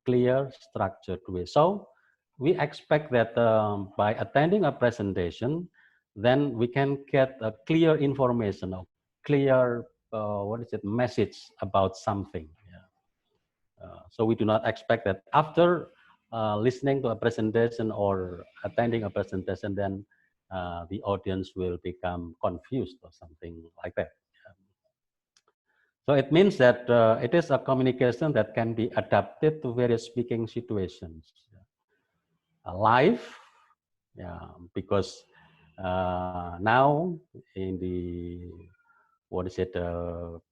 clear, structured way. So we expect that by attending a presentation, then we can get a clear information, a clear message about something. Yeah. So we do not expect that after listening to a presentation or attending a presentation, then the audience will become confused or something like that. So it means that it is a communication that can be adapted to various speaking situations. Live, yeah, because now in the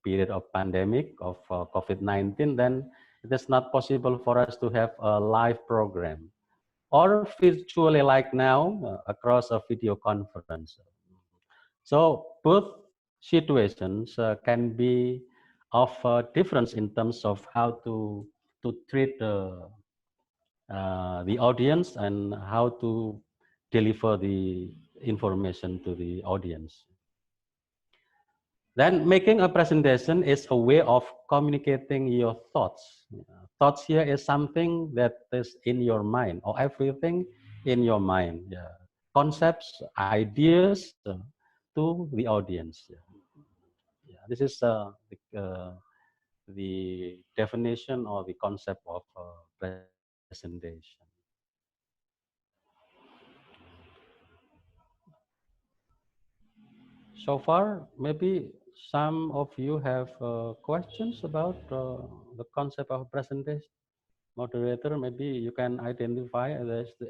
period of pandemic of COVID-19, then it is not possible for us to have a live program or virtually like now across a video conference. So both situations can be of difference in terms of how to treat the audience and how to deliver the information to the audience. Then making a presentation is a way of communicating your thoughts. Thoughts here is something that is in your mind or everything in your mind. Yeah. Concepts, ideas to the audience. Yeah. Yeah. This is the definition or the concept of presentation. So far, maybe some of you have questions about the concept of presentation. Moderator, maybe you can identify,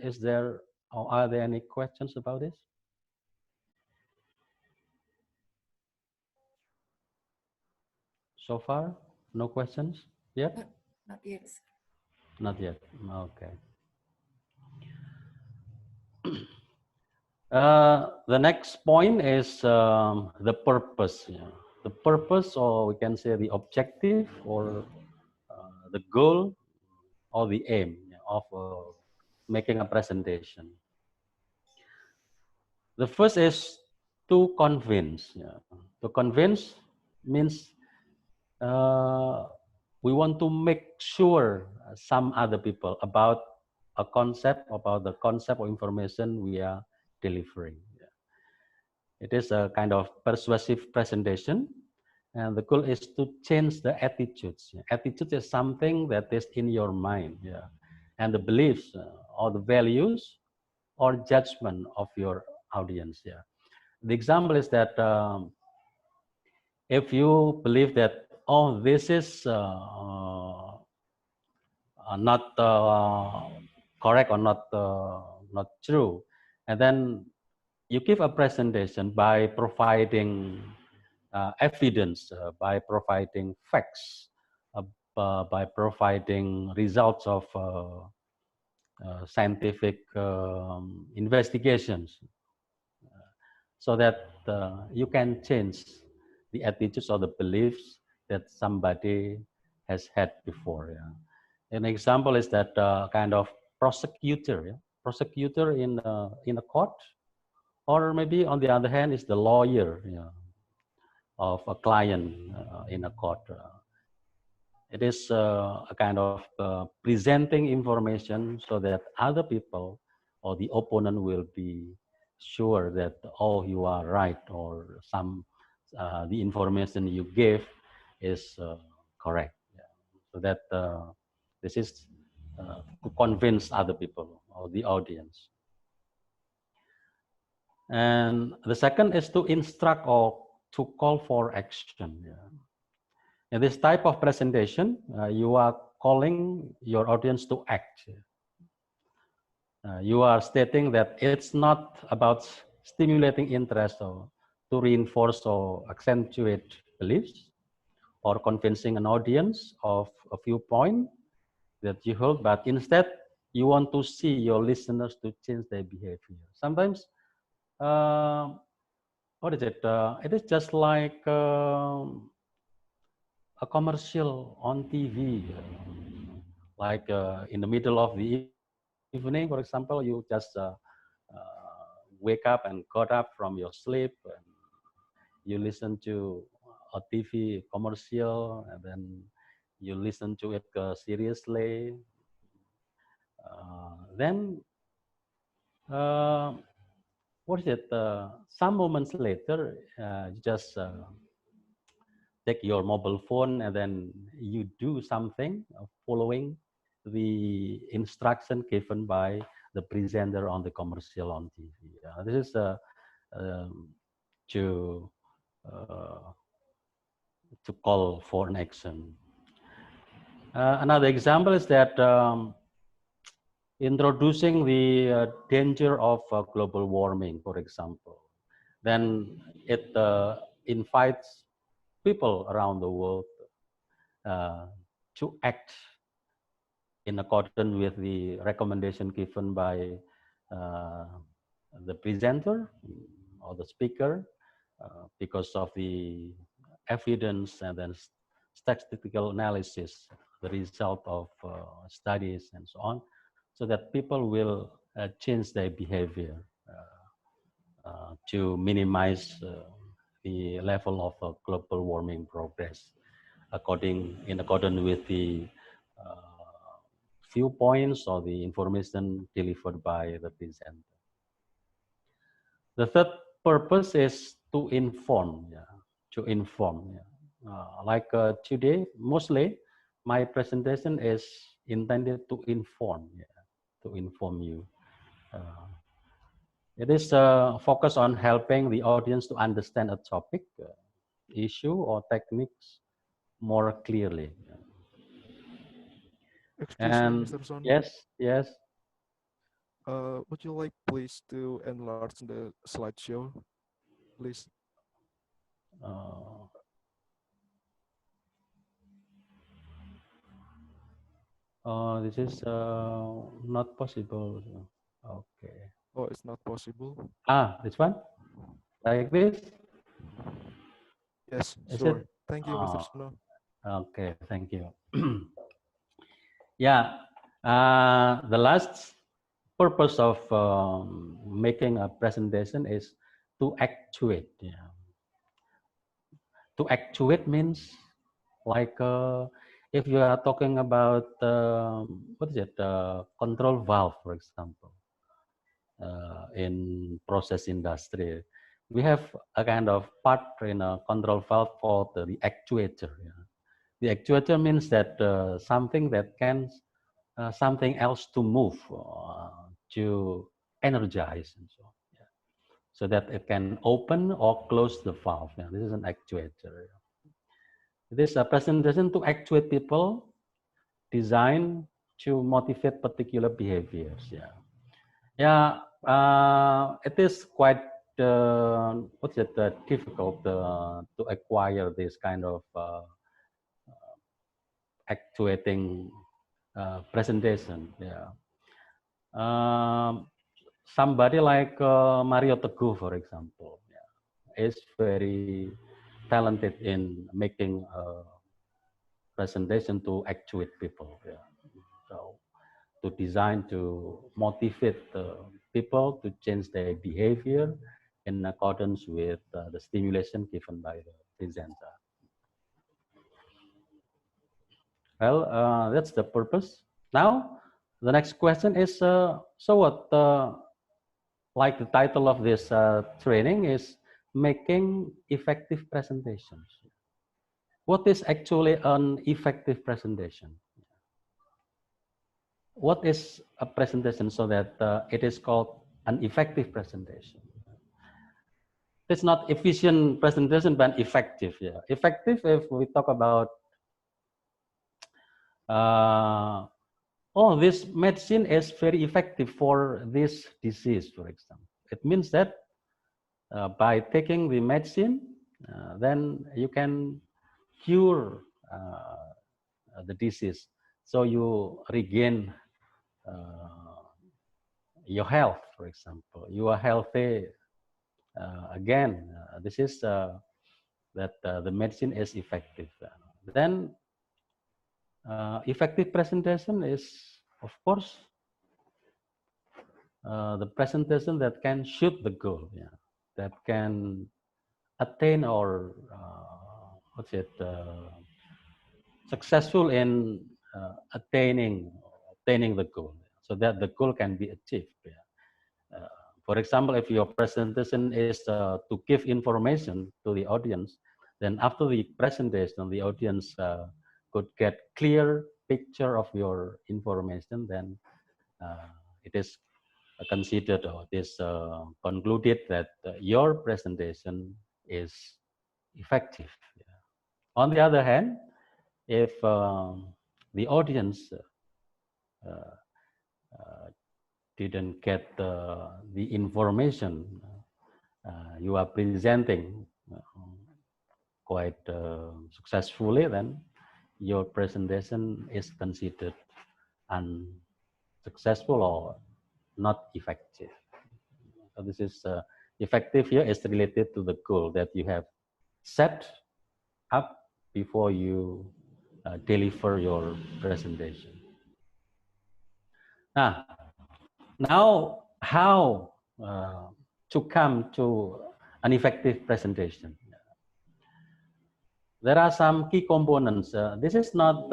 is there or are there any questions about this? So far, no questions yet? Not yet. Not yet. Okay. The next point is the purpose. Yeah. The purpose, or we can say the objective, or the goal, or the aim of making a presentation. The first is to convince. Yeah. To convince means we want to make sure some other people about a concept, about the concept or information we are delivering. Yeah. It is a kind of persuasive presentation, and the goal is to change the attitudes. Attitude is something that is in your mind, yeah, and the beliefs or the values or judgment of your audience. Yeah. The example is that if you believe that, oh, this is not correct or not true, and then you give a presentation by providing evidence, by providing facts, by providing results of scientific investigations, so that you can change the attitudes or the beliefs that somebody has had before. Yeah. An example is that kind of prosecutor, yeah? Prosecutor in a court, or maybe on the other hand is the lawyer, yeah, of a client in a court. It is a kind of presenting information so that other people or the opponent will be sure that, oh, you are right, or the information you gave is correct. Yeah. So that this is to convince other people or the audience. And the second is to instruct or to call for action. Yeah. In this type of presentation, you are calling your audience to act. You are stating that it's not about stimulating interest or to reinforce or accentuate beliefs or convincing an audience of a viewpoint that you hold, but instead you want to see your listeners to change their behavior. Sometimes, uh, what is it? It is just like a commercial on TV, like in the middle of the evening, for example, you just wake up and got up from your sleep, and you listen to a TV commercial, and then you listen to it seriously, Then what is it? Some moments later, you just take your mobile phone and then you do something following the instruction given by the presenter on the commercial on TV. This is um, to uh, to call for an action. Another example is that introducing the danger of global warming, for example, then it invites people around the world uh, to act in accordance with the recommendation given by uh, the presenter or the speaker because of the evidence and then statistical analysis, the result of studies and so on, so that people will change their behavior to minimize the level of global warming progress in accordance with the uh, viewpoints or the information delivered by the presenter. The third purpose is to inform, yeah, to inform. Yeah. Today, mostly my presentation is intended to inform, yeah, to inform you. Uh, it is focused on helping the audience to understand a topic, issue, or techniques more clearly. Excuse me, And Mr. Son. yes, yes. Would you like please to enlarge the slideshow, please? Uh, this is not possible. Okay. Oh, it's not possible. This one, like this. Yes, Is sure. it? Thank you, Mr. Uh, Sono. okay. Thank you. Yeah. The last purpose of making a presentation is to actuate. Yeah. To actuate means like if you are talking about what is it? Control valve, for example. In process industry. We have a kind of part in a control valve called the actuator. Yeah. The actuator means that something that can something else to move, to energize, and so on. Yeah. So that it can open or close the valve. Yeah. This is an actuator. This is a presentation to actuate people, designed to motivate particular behaviors. Yeah. Yeah, it is quite difficult to acquire this kind of actuating presentation. Yeah, somebody like Mario Teguh, for example, yeah, is very talented in making a presentation to actuate people. Yeah, so to design to motivate people to change their behavior in accordance with the stimulation given by the presenter. Well, that's the purpose. Now, the next question is, so what, like the title of this training is making effective presentations. What is actually an effective presentation? What is a presentation so that it is called an effective presentation? It's not efficient presentation, but effective. Yeah, effective. If we talk about, uh, oh, this medicine is very effective for this disease, for example. It means that by taking the medicine, then you can cure the disease. So you regain your health, for example. You are healthy again. This is that the medicine is effective. Then effective presentation is, of course, the presentation that can shoot the goal, yeah, that can attain or what's it, successful in attaining the goal. so that the goal can be achieved. Yeah. For example, if your presentation is to give information to the audience, then after the presentation, the audience could get clear picture of your information, then it is considered or it is concluded that your presentation is effective. Yeah. On the other hand, if the audience uh, uh, didn't get the information you are presenting quite successfully, then your presentation is considered unsuccessful or not effective. So this is effective here is related to the goal that you have set up before you deliver your presentation. Now how to come to an effective presentation? There are some key components. This is not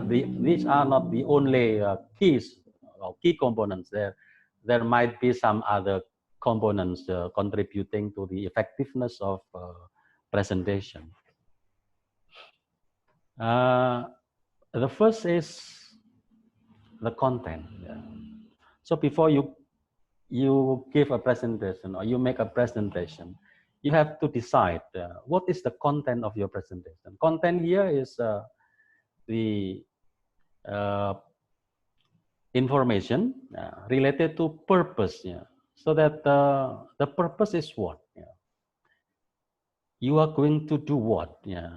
these are not the only keys or key components. There might be some other components contributing to the effectiveness of presentation. The first is the content. Yeah. So before you give a presentation or you make a presentation, you have to decide what is the content of your presentation. Content here is the information related to purpose. Yeah. So that the purpose is what? Yeah. You are going to do what? Yeah.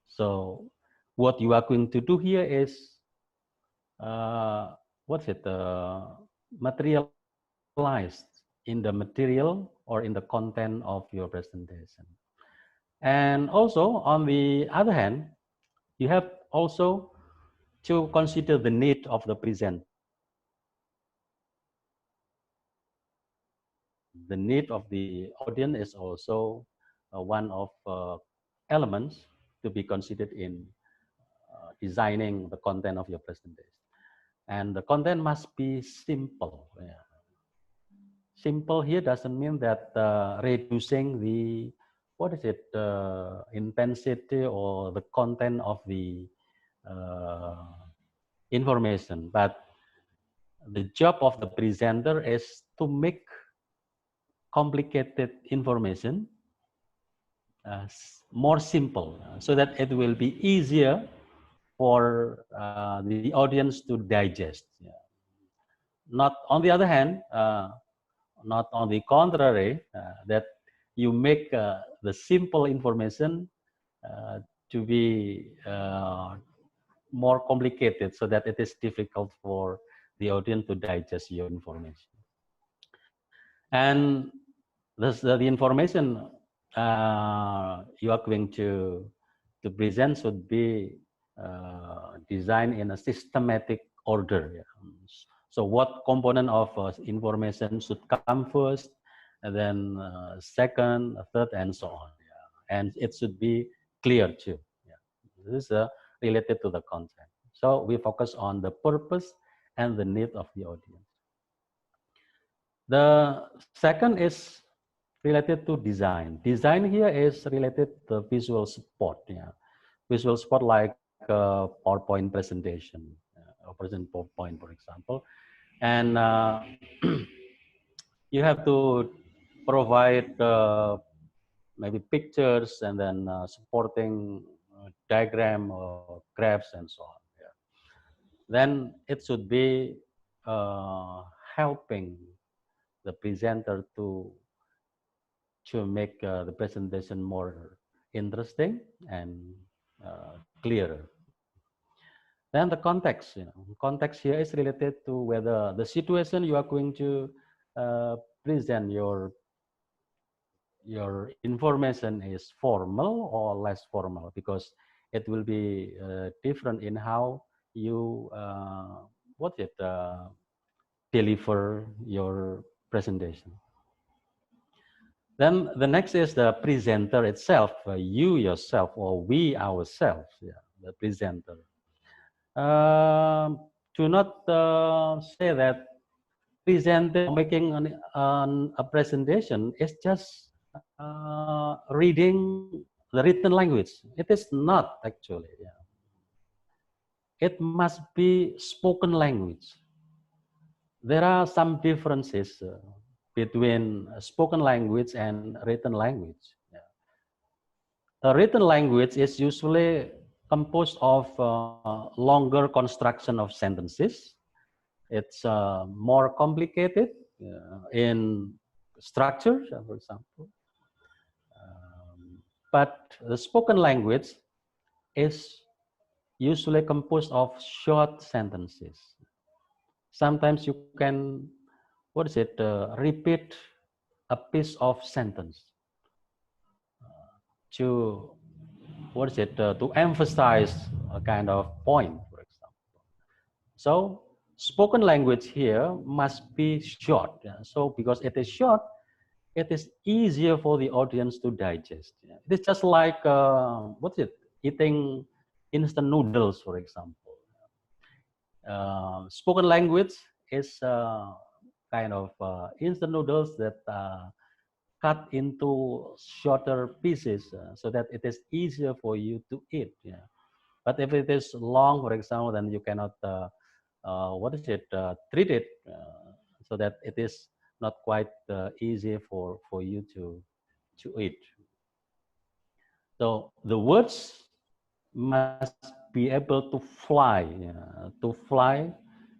So what you are going to do here is what's it? Materialized in the material or in the content of your presentation. And also, on the other hand, you have also to consider the need of the presenter. The need of the audience is also one of elements to be considered in designing the content of your presentation. And the content must be simple. Yeah. Simple here doesn't mean that reducing the intensity or the content of the information, but the job of the presenter is to make complicated information more simple so that it will be easier for the audience to digest. Yeah. Not on the other hand, not on the contrary, that you make the simple information to be more complicated so that it is difficult for the audience to digest your information. And the information you are going to present should be designed in a systematic order. Yeah. So what component of information should come first, and then second, third, and so on. Yeah. And it should be clear too. Yeah. This is related to the content. So we focus on the purpose and the need of the audience. The second is related to design. Design here is related to visual support. Yeah. Visual support like PowerPoint presentation, or present PowerPoint, for example. And you have to provide maybe pictures and then supporting diagram or graphs and so on. Yeah. Then it should be helping the presenter to make the presentation more interesting and clearer. Then the context, context here is related to whether the situation you are going to present your information is formal or less formal, because it will be different in how you deliver your presentation. Then the next is the presenter itself, you yourself or we ourselves, yeah, the presenter. do not say that presenting or making a presentation is just reading the written language. It is not actually. Yeah. It must be spoken language. There are some differences between spoken language and written language. Yeah. The written language is usually composed of longer construction of sentences. It's more complicated in structure, for example. But the spoken language is usually composed of short sentences. Sometimes you can, repeat a piece of sentence to, to emphasize a kind of point, for example. So spoken language here must be short. Yeah. So because it is short, it is easier for the audience to digest. Yeah. It is just like, eating instant noodles, for example. Spoken language is kind of instant noodles that cut into shorter pieces so that it is easier for you to eat. Yeah. But if it is long, for example, then you cannot, treat it so that it is not quite easy for you to eat. So the words must be able to fly,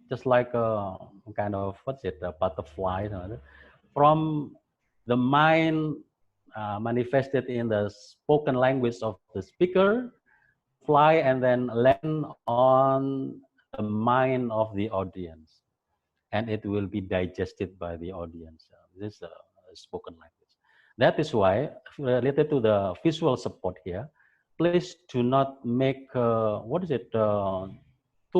just like a kind of, a butterfly, from the mind manifested in the spoken language of the speaker, fly and then land on the mind of the audience, and it will be digested by the audience. This is a spoken language. That is why, related to the visual support here, please do not make too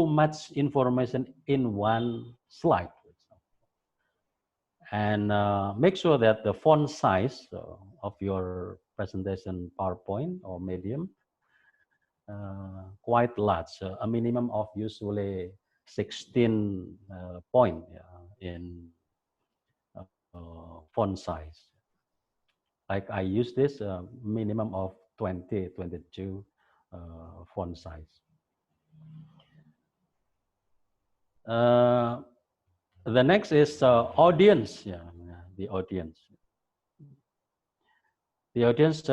much information in one slide, and make sure that the font size of your presentation PowerPoint or Medium quite large, a minimum of usually 16 point in font size. Like I use this minimum of 20, 22 font size. The next is audience. Yeah, the audience. The audience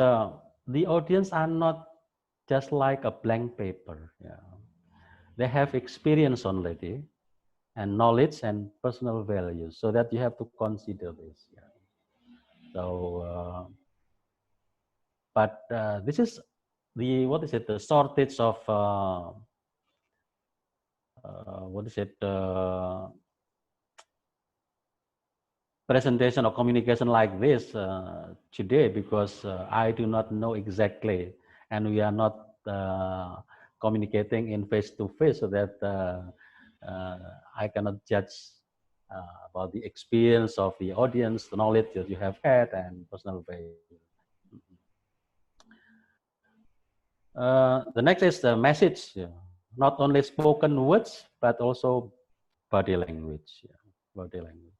are not just like a blank paper. Yeah. They have experience already, and knowledge and personal values, so that you have to consider this. Yeah. So, but this is the shortage of presentation or communication like this today, because I do not know exactly, and we are not communicating in face to face, so that I cannot judge about the experience of the audience, the knowledge that you have had, and personal value. The next is the message. Yeah. Not only spoken words, but also body language. Yeah. Body language.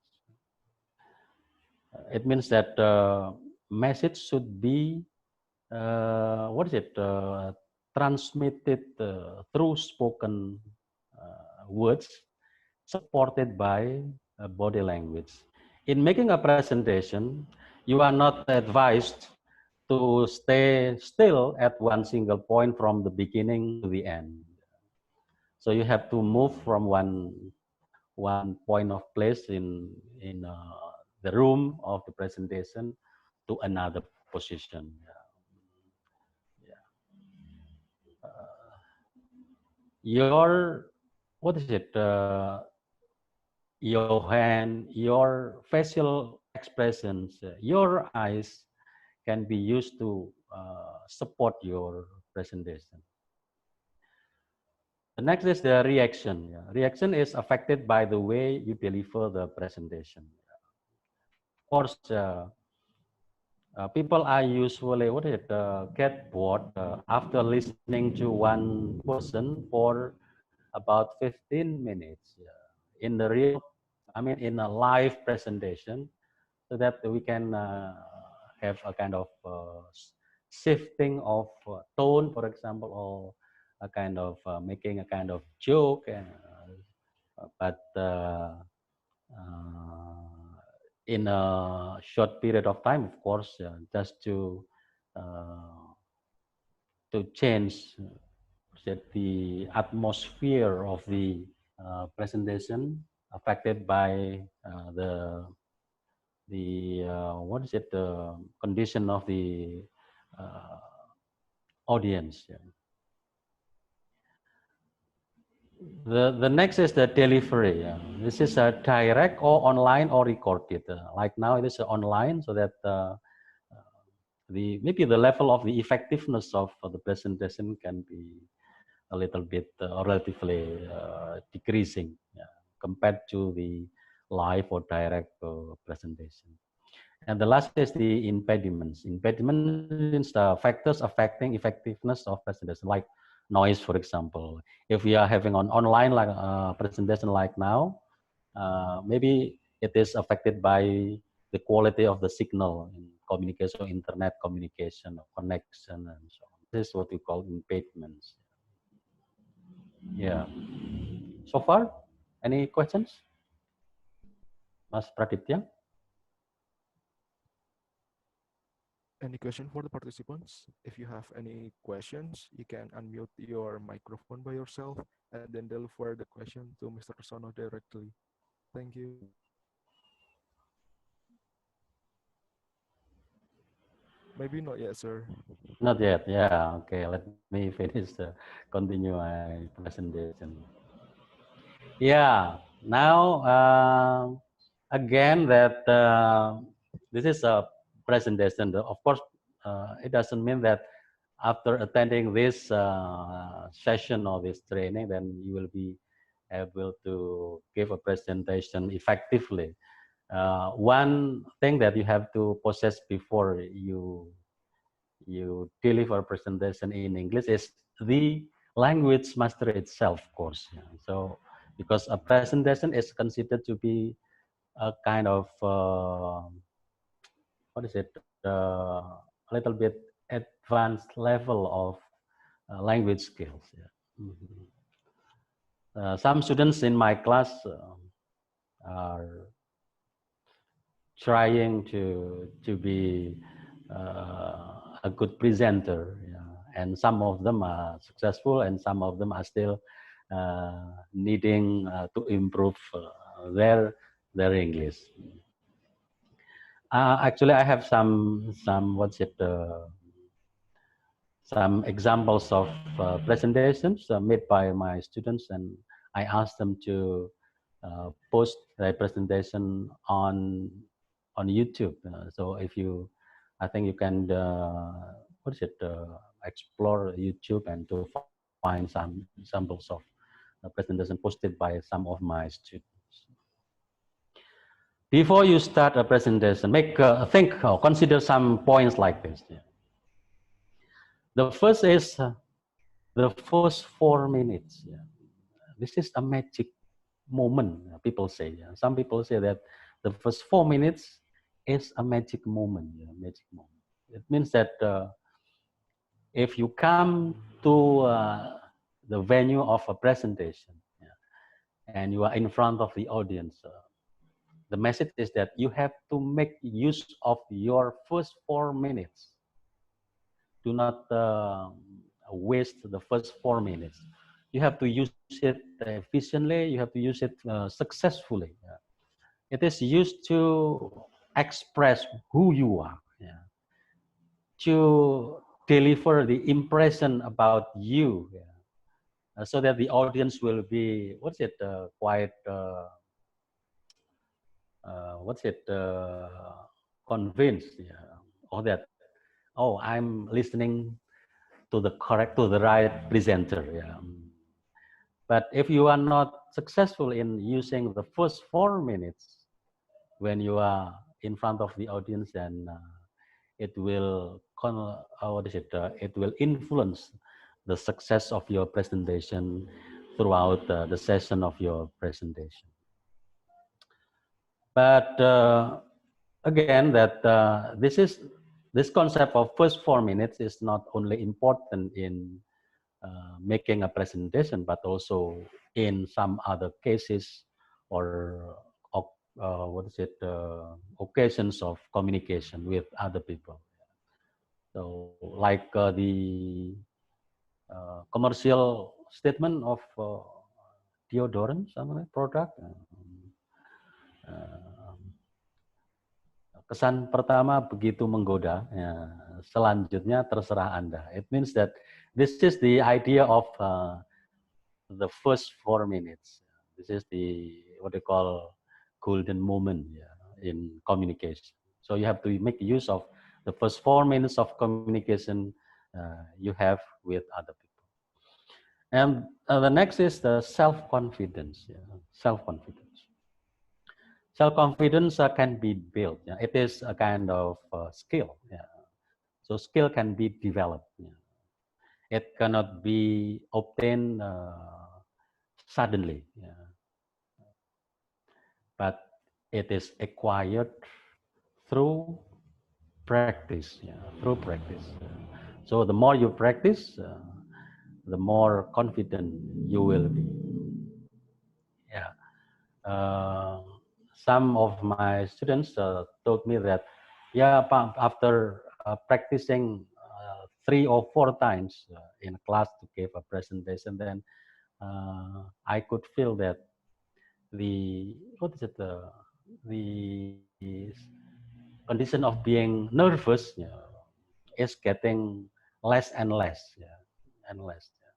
It means that message should be transmitted through spoken words, supported by body language. In making a presentation, you are not advised to stay still at one single point from the beginning to the end. So you have to move from one point of place in the room of the presentation to another position. Yeah. Your your hand, your facial expressions, your eyes can be used to support your presentation. The next is the reaction. Yeah. Reaction is affected by the way you deliver the presentation. Of course, people are usually get bored after listening to one person for about 15 minutes, in the real, I mean, in a live presentation, so that we can have a kind of shifting of tone, for example, or a kind of making a kind of joke, but in a short period of time, of course, just uh, to change the atmosphere of the presentation affected by the what is it, the condition of the uh, audience. Yeah. The next is the delivery. Yeah. This is a direct or online or recorded. Like now it is online, so that the maybe the level of the effectiveness of the presentation can be a little bit relatively decreasing, yeah, compared to the live or direct presentation. And the last is the impediments. Impediments means the factors affecting effectiveness of presentation, like noise, for example. If we are having an online like presentation like now, maybe it is affected by the quality of the signal in communication, internet communication, or connection, and so on. This is what we call impediments. Yeah. So far, any questions, Mas Pradipya? Any question for the participants? If you have any questions, you can unmute your microphone by yourself and then deliver the question to Mr. Sono directly. Thank you. Maybe not yet, sir. Not yet. Yeah. Okay. Let me finish. Continue my presentation. Yeah. Now, again, that this is a presentation. Of course, it doesn't mean that after attending this session or this training, then you will be able to give a presentation effectively. One thing that you have to possess before you deliver a presentation in English is the language mastery itself, of course. Yeah. So, because a presentation is considered to be a kind of what is it, a little bit advanced level of language skills. Yeah. Mhm. Some students in my class are trying to be a good presenter, yeah. And some of them are successful, and some of them are still needing to improve their English. Actually, I have some what's it, some examples of presentations made by my students, and I asked them to post their presentation on YouTube. So if you, I think you can what is it, explore YouTube and to find some examples of presentation posted by some of my students. Before you start a presentation, think or consider some points like this. Yeah. The first is the first 4 minutes. Yeah. This is a magic moment, people say. Yeah. Some people say that the first 4 minutes is a magic moment. Yeah, magic moment. It means that if you come to the venue of a presentation, yeah, and you are in front of the audience, the message is that you have to make use of your first 4 minutes. Do not waste the first 4 minutes. You have to use it efficiently. You have to use it successfully. Yeah. It is used to express who you are, yeah, to deliver the impression about you, yeah, so that the audience will be, what's it, quite, what's it, convinced, yeah, or that, oh, I'm listening to the correct, to the right presenter. Yeah. But if you are not successful in using the first 4 minutes when you are in front of the audience, then it will what is it? It will influence the success of your presentation throughout the session of your presentation. But again, that this concept of first 4 minutes is not only important in making a presentation, but also in some other cases or what is it, occasions of communication with other people. So like the commercial statement of deodorant, something product. Kesan pertama begitu menggoda, ya, selanjutnya terserah Anda. It means that this is the idea of the first 4 minutes. This is the what they call golden moment, yeah, in communication. So you have to make use of the first 4 minutes of communication you have with other people. And the next is the self-confidence. Yeah, self-confidence. Self-confidence can be built. Yeah. It is a kind of skill. Yeah. So skill can be developed. Yeah. It cannot be obtained suddenly. Yeah. But it is acquired through practice. Yeah. Through practice. So the more you practice, the more confident you will be. Yeah. Some of my students told me that, yeah, after practicing 3 or 4 times in class to give a presentation, then I could feel that the what is it the condition of being nervous, yeah, is getting less and less, yeah, and less. Yeah.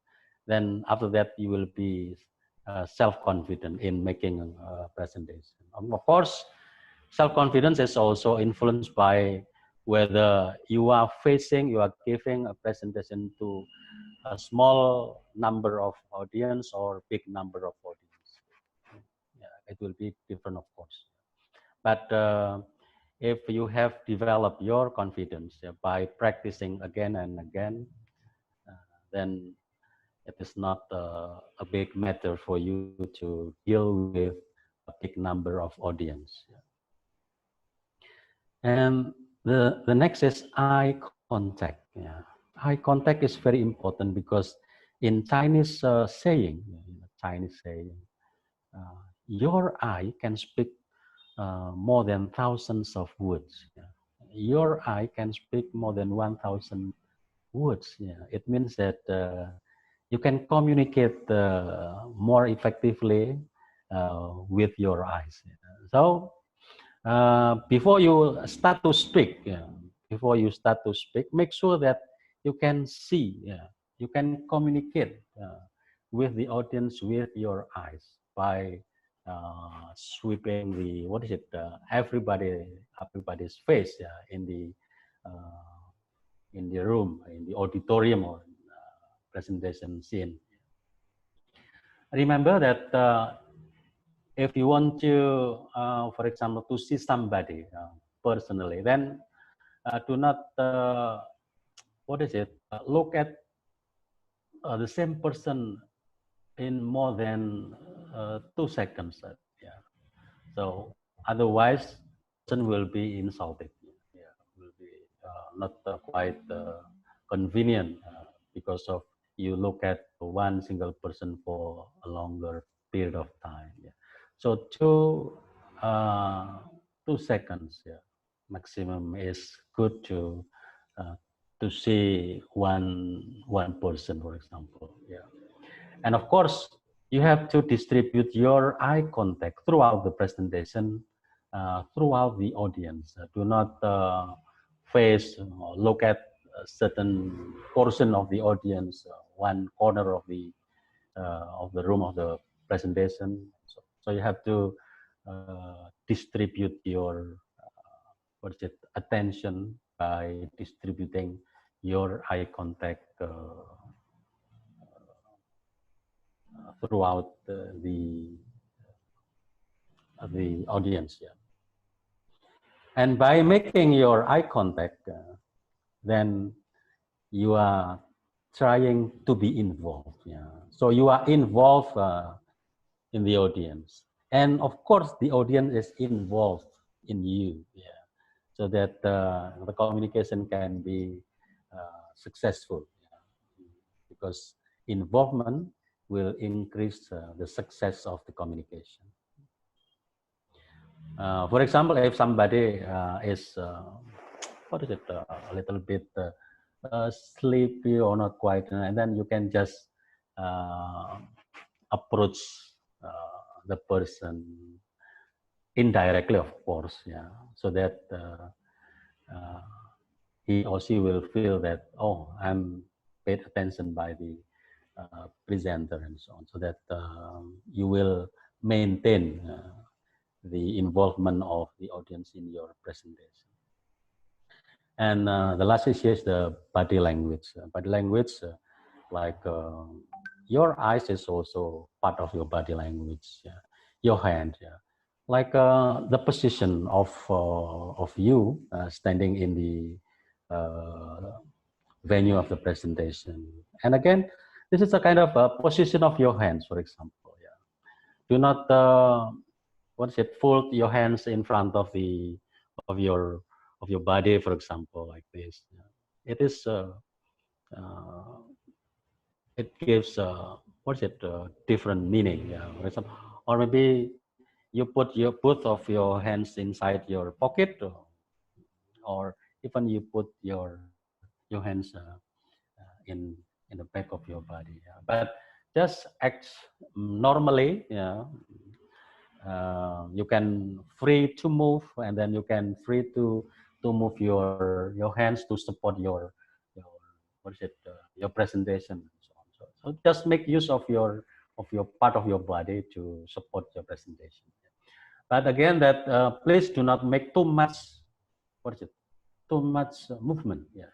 Then after that, you will be self-confident in making a presentation. Of course, self-confidence is also influenced by whether you are giving a presentation to a small number of audience or big number of audience. Yeah, it will be different, of course. But if you have developed your confidence by practicing again and again, then it is not a big matter for you to deal with a big number of audience. And the next is eye contact. Yeah. Eye contact is very important because in Chinese saying, your eye can speak more than thousands of words. Yeah. Your eye can speak more than 1,000 words. Yeah. It means that you can communicate more effectively with your eyes. Yeah. So before you start to speak, make sure that you can see, you can communicate with the audience with your eyes by sweeping everybody's face in the room, in the auditorium or presentation scene. Remember that if you want to, for example, to see somebody personally, then do not, look at the same person in more than 2 seconds. Yeah. So otherwise, person will be insulted. Yeah, will be not quite convenient because of you look at one single person for a longer period of time. Yeah. So 2 seconds, yeah, maximum is good to see one person, for example. Yeah. And of course, you have to distribute your eye contact throughout the presentation, throughout the audience. Do not look at a certain portion of the audience, one corner of the room of the presentation. So you have to distribute your attention by distributing your eye contact throughout the audience. Yeah. And by making your eye contact, then you are trying to be involved. Yeah. So you are involved in the audience. And of course, the audience is involved in you, yeah, so that the communication can be successful, yeah, because involvement will increase the success of the communication. For example, if somebody is, what is it, a little bit sleepy or not quite, and then you can just uh, approach the person indirectly, of course, yeah, so that uh, he or she will feel that, oh, I'm paid attention by the presenter and so on, so that you will maintain the involvement of the audience in your presentation. And the last issue is the body language. Body language, like your eyes is also part of your body language. Yeah. Your hand, yeah. Like the position of you standing in the venue of the presentation. And again, this is a kind of a position of your hands, for example. Yeah. Do not what is it? Fold your hands in front of the of your of your body, for example, like this. It is uh, it gives what is it? Different meaning. Yeah, for example, or maybe you put your both of your hands inside your pocket, or even you put your hands in the back of your body. Yeah. But just act normally. Yeah, you can free to move, and then you can free to move your hands to support your what is it your presentation and so on. So just make use of your part of your body to support your presentation. But again, that please do not make too much, what is it, too much movement. Yeah,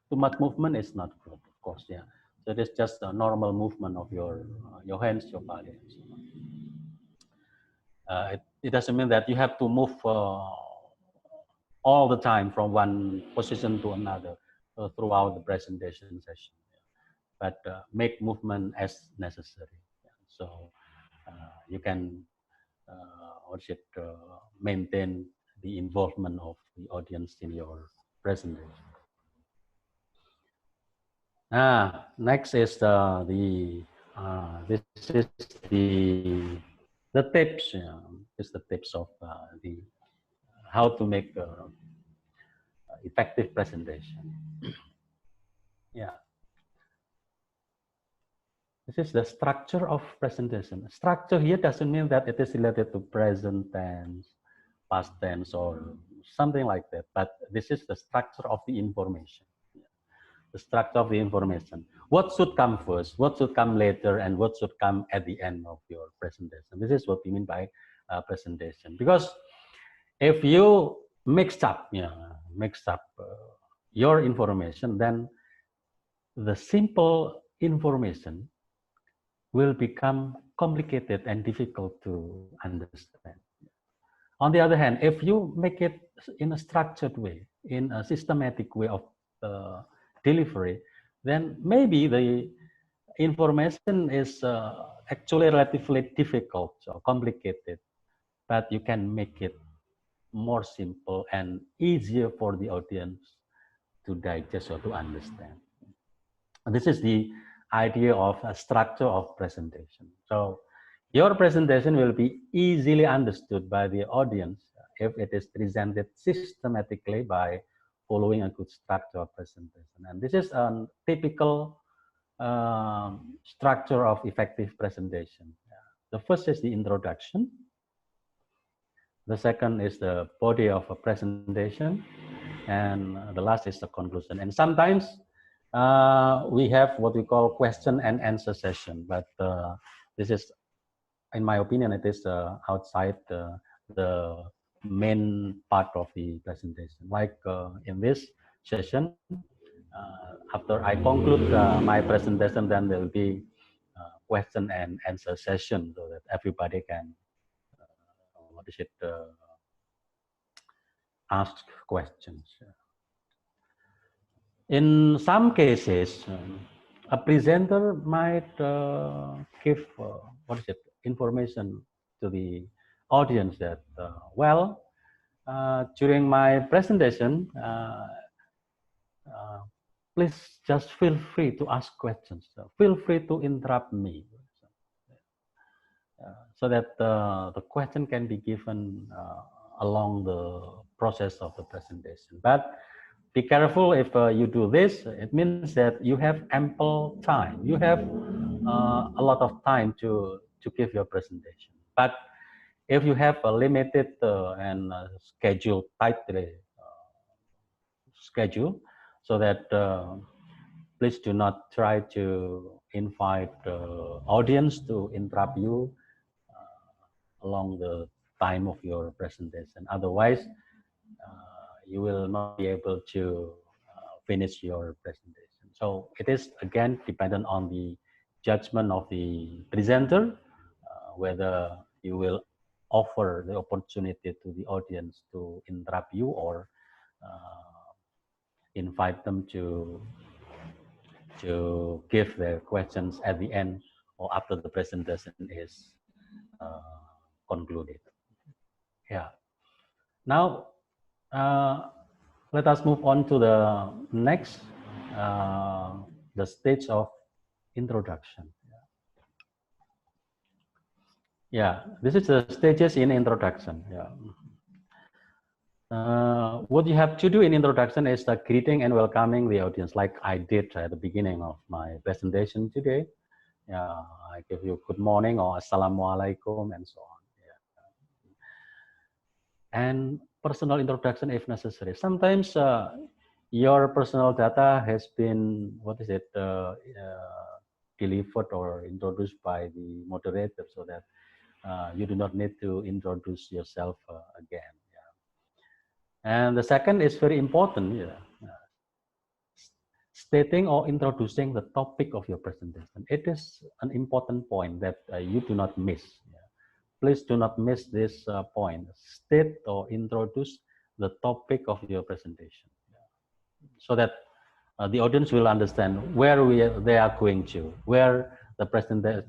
too much movement is not good, of course. Yeah, so it is just a normal movement of your hands, your body, and so on. It doesn't mean that you have to move all the time from one position to another throughout the presentation session. But make movement as necessary. Yeah. So you can maintain the involvement of the audience in your presentation. Next is this is the tips. Is the tips of the how to make effective presentation. Yeah, this is the structure of presentation. Structure here doesn't mean that it is related to present tense, past tense, or something like that. But this is the structure of the information. The structure of the information. What should come first? What should come later? And what should come at the end of your presentation? This is what we mean by presentation. Because if you mix up, your information, then the simple information will become complicated and difficult to understand. On the other hand, if you make it in a structured way, in a systematic way of delivery, then maybe the information is actually relatively difficult or complicated, but you can make it more simple and easier for the audience to digest or to understand. This is the idea of a structure of presentation. So your presentation will be easily understood by the audience if it is presented systematically by following a good structure of presentation. And this is a typical structure of effective presentation. The first is the introduction. The second is the body of a presentation. And the last is the conclusion. And sometimes we have what we call question and answer session, but this is, in my opinion, it is outside the main part of the presentation. Like in this session, after I conclude my presentation, then there will be question and answer session so that everybody can ask questions. In some cases, a presenter might give what is it information to the audience that well, during my presentation, uh, please just feel free to ask questions. Feel free to interrupt me, so that the question can be given along the process of the presentation. But be careful if you do this. It means that you have ample time. You have a lot of time to give your presentation. But if you have a limited and schedule tightly schedule, so that please do not try to invite audience to interrupt you along the time of your presentation. Otherwise, you will not be able to finish your presentation. So it is again dependent on the judgment of the presenter, whether you will offer the opportunity to the audience to interrupt you or invite them to give their questions at the end or after the presentation is concluded. Yeah. Now, let us move on to the next, the stage of introduction. Yeah, this is the stages in introduction. Yeah. What you have to do in introduction is the greeting and welcoming the audience, like I did at the beginning of my presentation today. Yeah, I give you good morning or assalamualaikum and so on. Yeah. And personal introduction if necessary. Sometimes your personal data has been, what is it, delivered or introduced by the moderator, so that you do not need to introduce yourself again. Yeah. And the second is very important, yeah, stating or introducing the topic of your presentation. It is an important point that you do not miss. Yeah. Please do not miss this point. State or introduce the topic of your presentation, yeah, so that the audience will understand where they are going to, where the presenter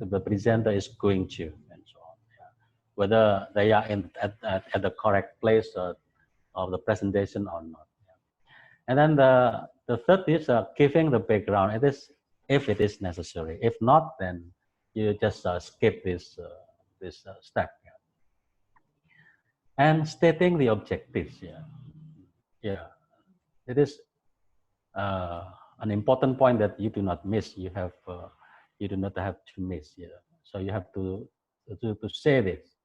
is going to, and so on. Yeah. Whether they are at the correct place of the presentation or not. Yeah. And then the third is giving the background. It is if it is necessary. If not, then you just skip this step. Yeah. And stating the objectives. Yeah, yeah. It is an important point that you do not miss. You do not have to miss. Yeah. So you have to say this,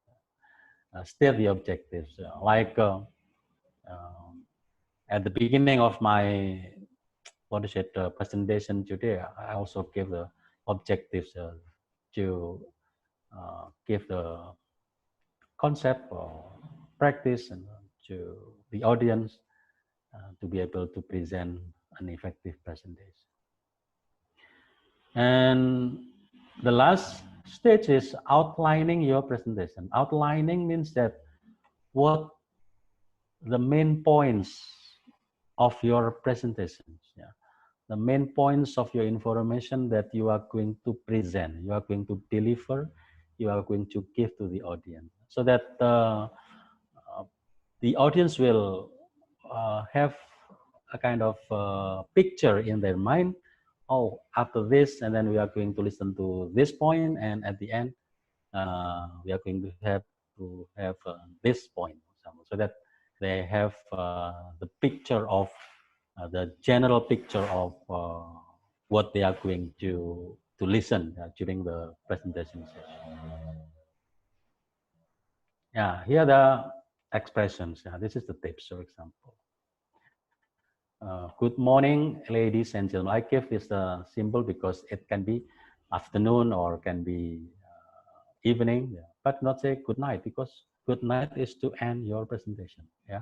state the objectives. Like at the beginning of my what is it presentation today, I also give the objectives to give the concept or practice and to the audience to be able to present an effective presentation. And the last stage is outlining your presentation. Outlining means that what the main points of your presentations, yeah, the main points of your information that you are going to present, you are going to deliver, you are going to give to the audience, so that the audience will have a kind of picture in their mind. Oh, after this, and then we are going to listen to this point, and at the end, we are going to have this point, so that they have the picture of the general picture of what they are going to listen during the presentation session. Yeah, here are the expressions. This is the tips, for example. Good morning, ladies and gentlemen. I give this symbol because it can be afternoon or can be evening, yeah, but not say good night, because good night is to end your presentation. Yeah,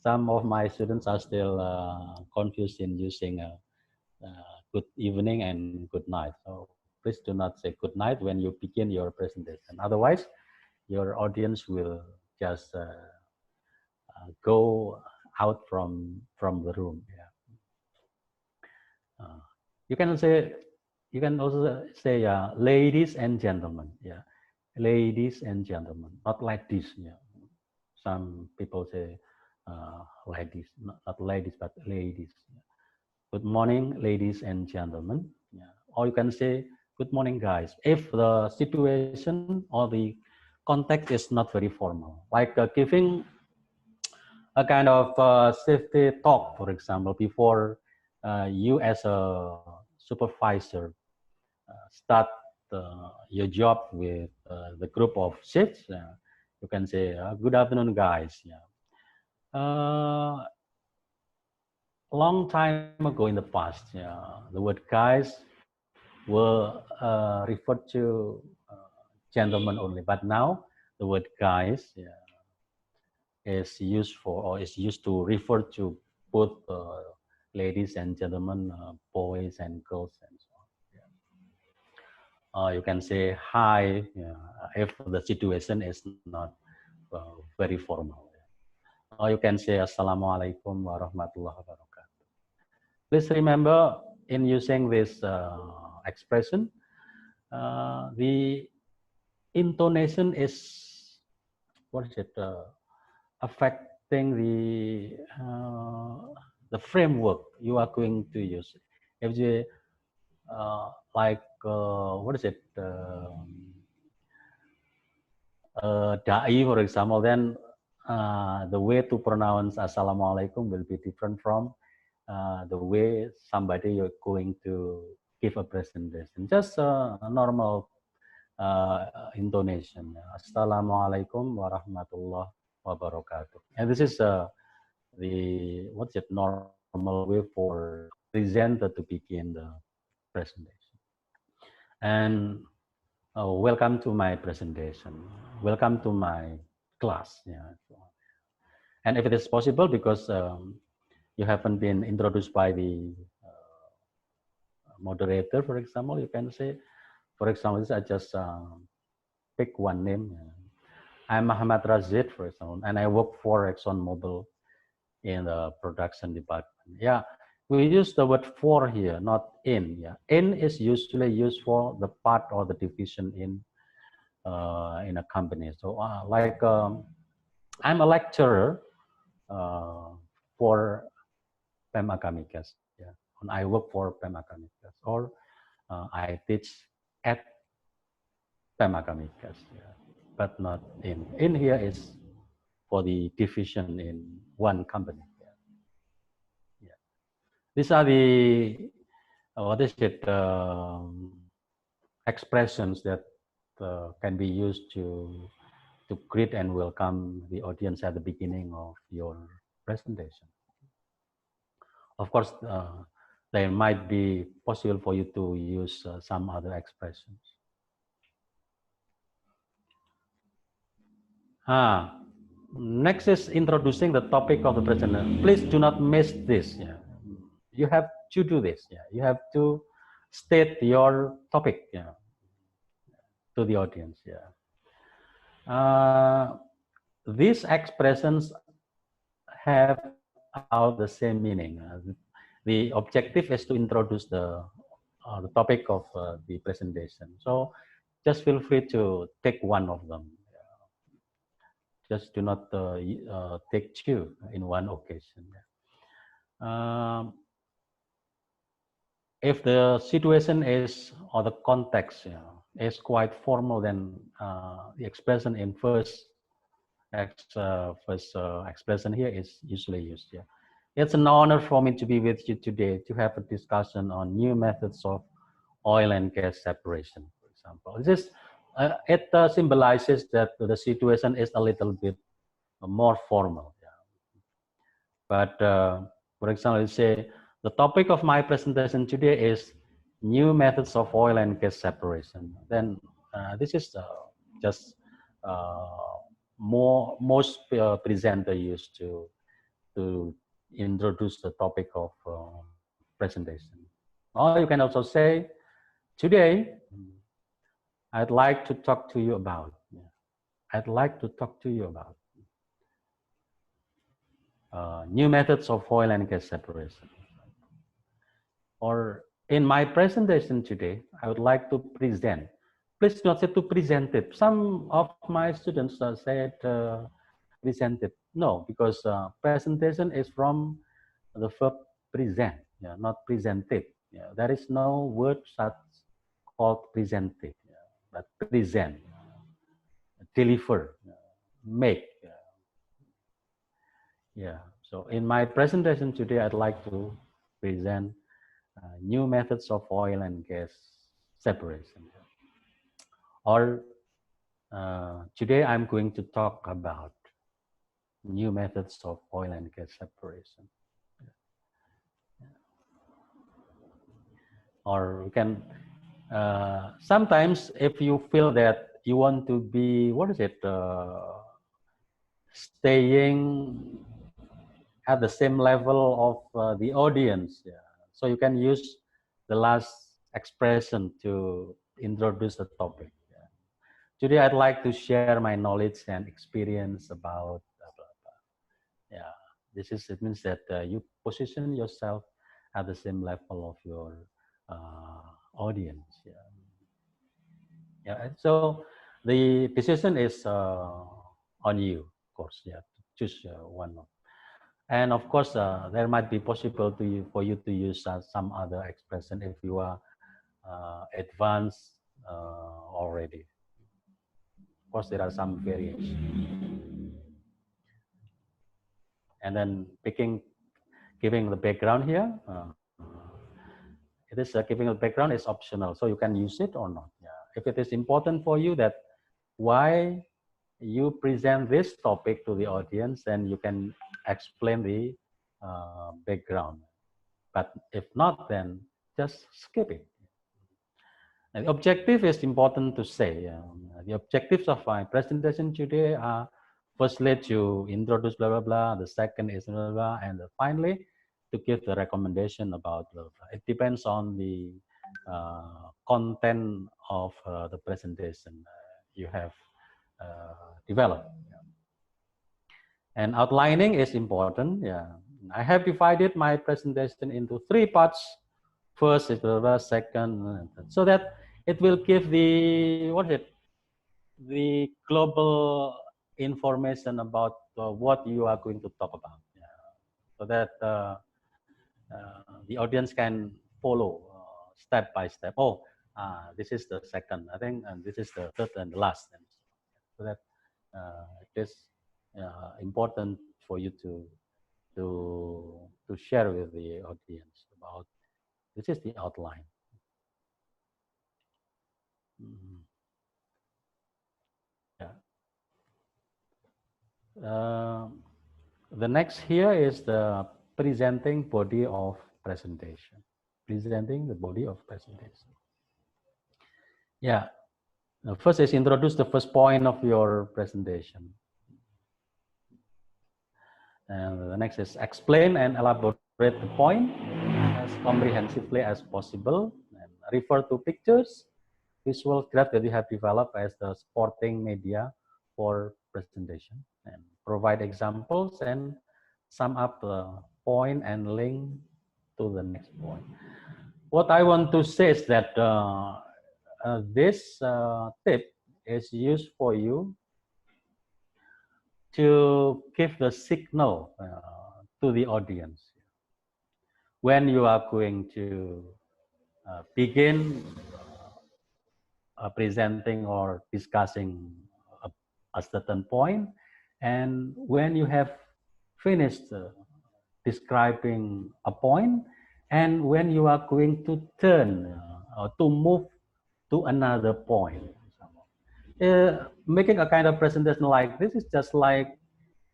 some of my students are still confused in using good evening and good night. So please do not say good night when you begin your presentation. Otherwise, your audience will just go out from the room. Yeah. You can say You can also say ladies and gentlemen. Yeah, ladies and gentlemen, not like this. Yeah, some people say ladies, not ladies, but ladies. Good morning, ladies and gentlemen. Yeah. Or you can say good morning, guys. If the situation or the context is not very formal, like giving a kind of safety talk, for example, before you as a supervisor start your job with the group of shifts. You can say, good afternoon, guys. Yeah. Long time ago in the past, yeah, the word guys were referred to gentlemen only, but now the word guys, yeah, is used for or is used to refer to both ladies and gentlemen, boys and girls, and so on. Yeah. You can say hi, yeah, if the situation is not very formal. Or you can say Assalamualaikum warahmatullahi wabarakatuh. Please remember in using this expression, the intonation is, what is it, affecting the framework you are going to use. If you like, what is it, da'i, for example, then the way to pronounce Assalamualaikum will be different from the way somebody you're going to give a presentation. Just a normal intonation. Assalamualaikum warahmatullahi wabarakatuh. And this is the, what's it, normal way for presenter to begin the presentation. And welcome to my presentation. Welcome to my class. Yeah. And if it is possible, because you haven't been introduced by the moderator, for example, you can say, for example, I just pick one name. I'm Muhammad Razid, for example, and I work for ExxonMobil in the production department. Yeah, we use the word for here, not in. Yeah, in is usually used for the part or the division in a company. So, like, I'm a lecturer for Pemagamikas. Yeah, and I work for Pemagamikas, or I teach at Pemagamikas. Yeah, but not in. In here is for the division in one company. Yeah. These are the what is it, expressions that can be used to greet and welcome the audience at the beginning of your presentation. Of course, there might be possible for you to use some other expressions. Next is introducing the topic of the presentation. Please do not miss this. Yeah. You have to do this. Yeah. You have to state your topic, yeah, to the audience. Yeah. These expressions have about the same meaning. The objective is to introduce the topic of the presentation. So just feel free to take one of them. Just do not take two in one occasion. If the situation is, or the context, is quite formal, then the expression in first expression here is usually used. Yeah, it's an honor for me to be with you today to have a discussion on new methods of oil and gas separation, for example. This it symbolizes that the situation is a little bit more formal. Yeah. But for example, say the topic of my presentation today is new methods of oil and gas separation. Then this is just most presenter used to introduce the topic of presentation. Or you can also say, today I'd like to talk to you about. I'd like to talk to you about new methods of oil and gas separation. Or in my presentation today, I would like to present. Please not say to present it. Some of my students said presented. No, because presentation is from the verb present, yeah, not presented. Yeah, there is no word such called presented, yeah, but present, deliver, make. Yeah. So in my presentation today, I'd like to present new methods of oil and gas separation. Or today I'm going to talk about new methods of oil and gas separation. Or we can sometimes if you feel that you want to be what is it staying at the same level of the audience, yeah. So you can use the last expression to introduce the topic. Yeah. Today I'd like to share my knowledge and experience about blah, blah, blah. Yeah, this is it means that you position yourself at the same level of your audience. Yeah. Yeah, and so the decision is on you, of course. Yeah, to choose one of. And of course, there might be possible to for you to use some other expression if you are advanced already. Of course, there are some variations. And then giving the background here. It is giving a background is optional, so you can use it or not. Yeah. If it is important for you that why you present this topic to the audience, then you can explain the background. But if not, then just skip it. And the objective is important to say. The objectives of my presentation today are firstly to introduce blah blah blah. The second is blah blah, blah and finally to give the recommendation about blah blah. It depends on the content of the presentation you have developed. And outlining is important. Yeah, I have divided my presentation into 3 parts. First is the second, so that it will give the what is it, the global information about what you are going to talk about. Yeah. So that the audience can follow step by step. Oh, this is the second, I think, and this is the third and the last. And so that it is important for you to share with the audience about this is the outline. Yeah. The next here is the presenting body of presentation. Presenting the body of presentation. Yeah. First is introduce the first point of your presentation. And the next is explain and elaborate the point as comprehensively as possible. And refer to pictures, visual graph that you have developed as the supporting media for presentation. And provide examples and sum up the point and link to the next point. What I want to say is that this tip is used for you to give the signal to the audience when you are going to begin presenting or discussing a certain point, and when you have finished describing a point, and when you are going to turn or to move to another point. Making a kind of presentation like this is just like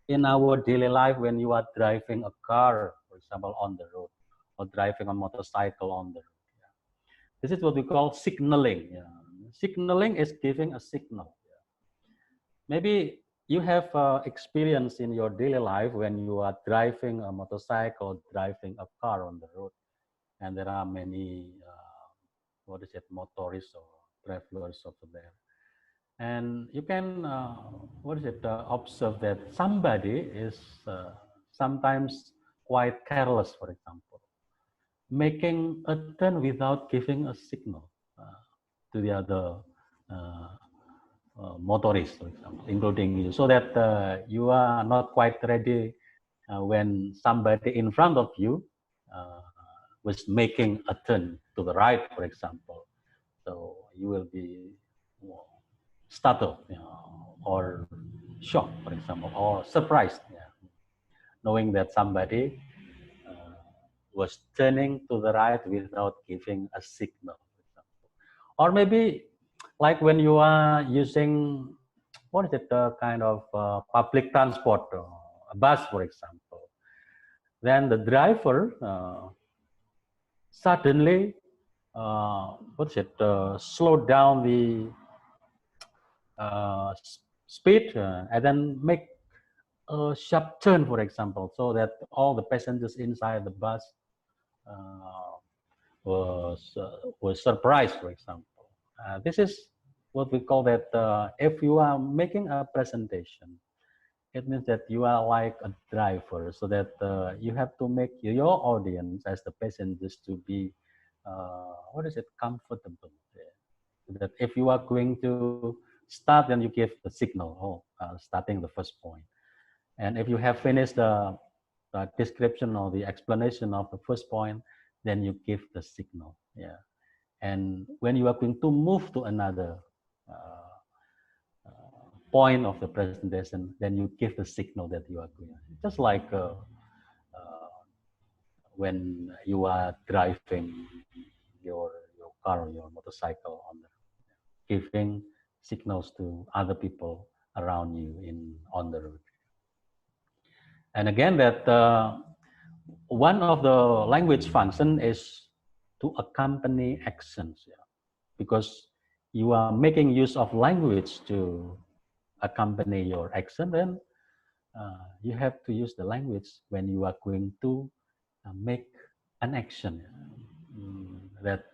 in our daily life when you are driving a car, for example, on the road, or driving a motorcycle on the road. This is what we call signaling. Signaling is giving a signal. Maybe you have experience in your daily life when you are driving a motorcycle, driving a car on the road, and there are many, what is it, motorists or travelers over there. And you can, what is it, observe that somebody is sometimes quite careless, for example. making a turn without giving a signal to the other motorists, for example, including you, so that you are not quite ready when somebody in front of you uh, was making a turn to the right, for example. So you will be startled, or shocked, for example, or surprised, knowing that somebody uh, was turning to the right without giving a signal, for example. Or maybe like when you are using, what is it, kind of public transport, a bus, for example. Then the driver suddenly, what's it, slow down the speed and then make a sharp turn, for example, so that all the passengers inside the bus uh, was surprised, for example. This is what we call that if you are making a presentation, it means that you are like a driver, so that you have to make your audience as the passengers to be, what is it, comfortable. Yeah. So that if you are going to start, then you give the signal, starting the first point. And if you have finished the description or the explanation of the first point, then you give the signal. Yeah. And when you are going to move to another point of the presentation, then you give the signal that you are going. Just like when you are driving your car or your motorcycle on the, giving signals to other people around you on the road. And again, that one of the language function is to accompany actions, because you are making use of language to accompany your action. Then you have to use the language when you are going to make an action, that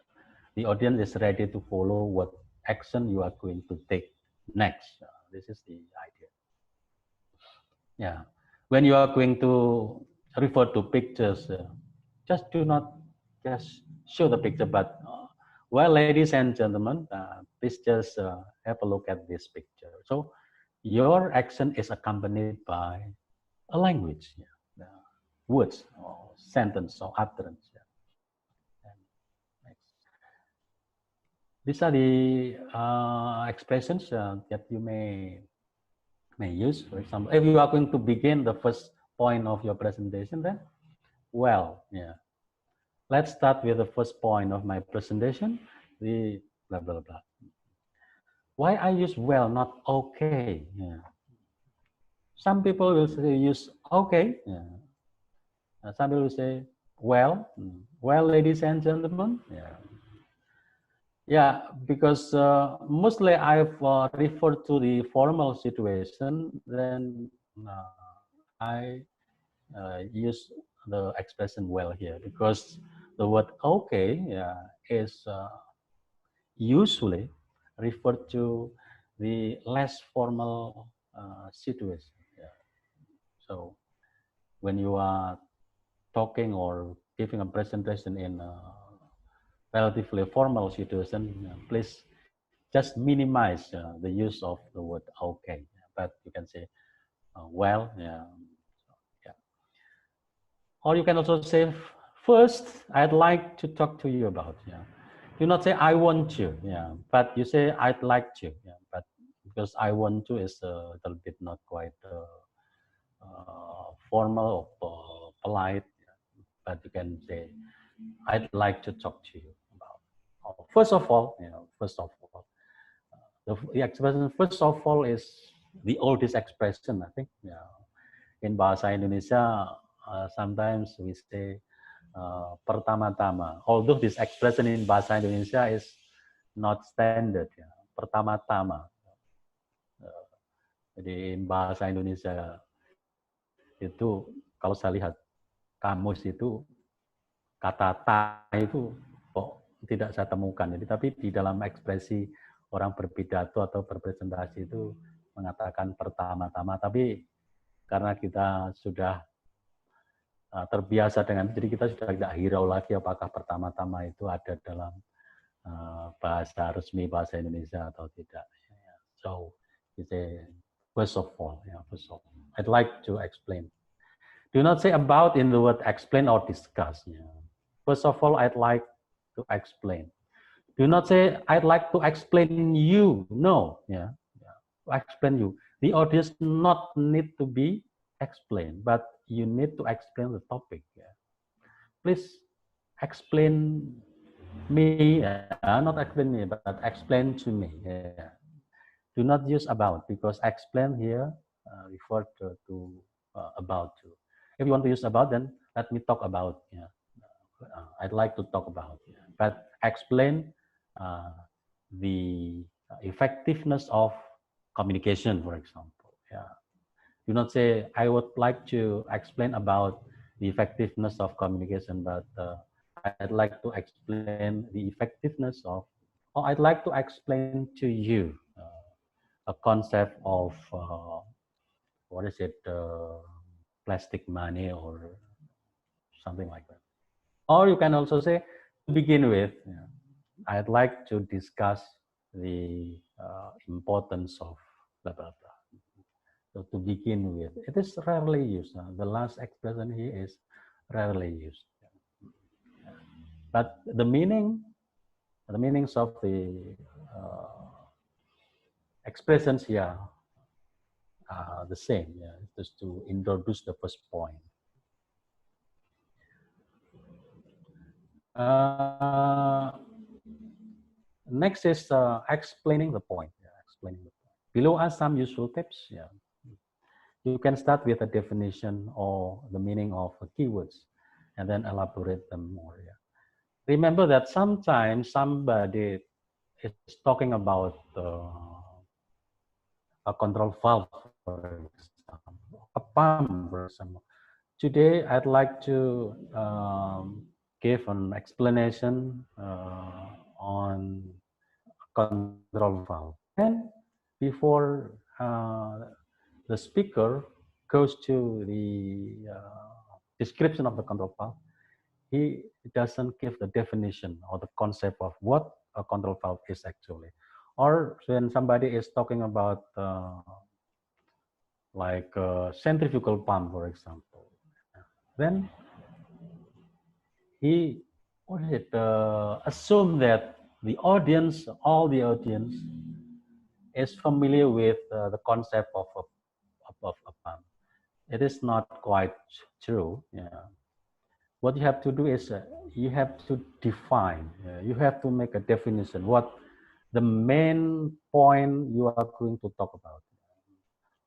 the audience is ready to follow what action you are going to take next. This is the idea. Yeah. When you are going to refer to pictures, just do not just show the picture, but well, ladies and gentlemen, please just have a look at this picture. So your action is accompanied by a language, words or sentence or utterance. Yeah. These are the expressions that you may use. For example, if you are going to begin the first point of your presentation, then well, yeah. Let's start with the first point of my presentation. The blah blah blah. Why I use well, not okay? Yeah. Some people will say use okay. Yeah. Some people will say well. Well, ladies and gentlemen. Yeah. Yeah, because mostly I've referred to the formal situation, then I use the expression well here, because the word okay, is usually referred to the less formal situation. Yeah. So when you are talking or giving a presentation in a relatively formal situation, please just minimize the use of the word okay, but you can say well, yeah. Or you can also say, first, I'd like to talk to you about, do not say I want to, but you say I'd like to, but because I want to is a little bit not quite formal or polite, but you can say I'd like to talk to you about. First of all, the expression first of all is the oldest expression, I think. Yeah. In Bahasa Indonesia, sometimes we say pertama-tama. Although this expression in Bahasa Indonesia is not standard. Ya. Pertama-tama. Jadi in Bahasa Indonesia itu, kalau saya lihat kamus itu, kata ta itu kok tidak saya temukan. Jadi tapi di dalam ekspresi orang berpidato atau berpresentasi itu mengatakan pertama-tama. Tapi karena kita sudah terbiasa dengan, jadi kita sudah tidak hirau lagi apakah pertama-tama itu ada dalam bahasa resmi bahasa Indonesia atau tidak. So, you say first of all, first of all, I'd like to explain. Do not say about in the word explain or discuss. First of all, I'd like to explain. Do not say I'd like to explain you. No, to explain you. The audience not need to be explained, but you need to explain the topic. Please explain me, not explain me, but explain to me. Do not use about, because explain here refer to about. If you want to use about, then let me talk about. I'd like to talk about. But explain the effectiveness of communication, for example. Do not say I would like to explain about the effectiveness of communication, but I'd like to explain the effectiveness of, or I'd like to explain to you a concept of what is it, plastic money or something like that. Or you can also say, to begin with, I'd like to discuss the importance of blah blah blah. So to begin with, it is rarely used. The last expression here is rarely used. But the meanings of the expressions here are the same. Just to introduce the first point. Next is explaining the point. Explaining the point. Below are some useful tips. You can start with a definition or the meaning of keywords, and then elaborate them more. Remember that sometimes somebody is talking about a control valve, for example, a pump, for example. Today, I'd like to give an explanation on control valve. And before the speaker goes to the description of the control valve, he doesn't give the definition or the concept of what a control valve is actually. Or when somebody is talking about like a centrifugal pump, for example, then he assume that the audience, all the audience, is familiar with the concept of a pump. It is not quite true. What you have to do is you have to define, you have to make a definition what the main point you are going to talk about.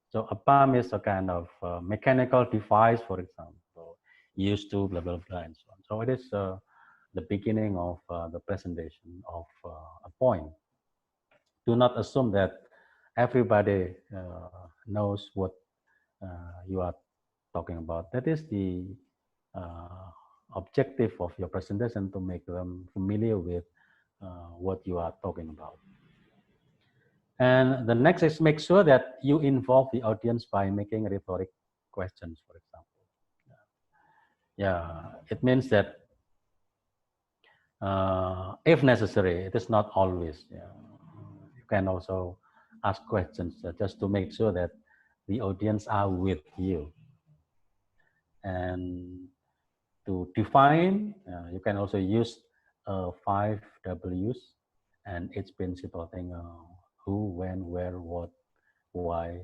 So a pump is a kind of mechanical device, for example, used to blah, blah, blah, and so on. So it is the beginning of the presentation of a point. Do not assume that everybody knows what you are talking about. That is the objective of your presentation, to make them familiar with what you are talking about. And the next is make sure that you involve the audience by making rhetoric questions, for example. It means that if necessary, it is not always. You can also ask questions just to make sure that the audience are with you. And to define, you can also use 5 W's and its principal thing: who, when, where, what, why,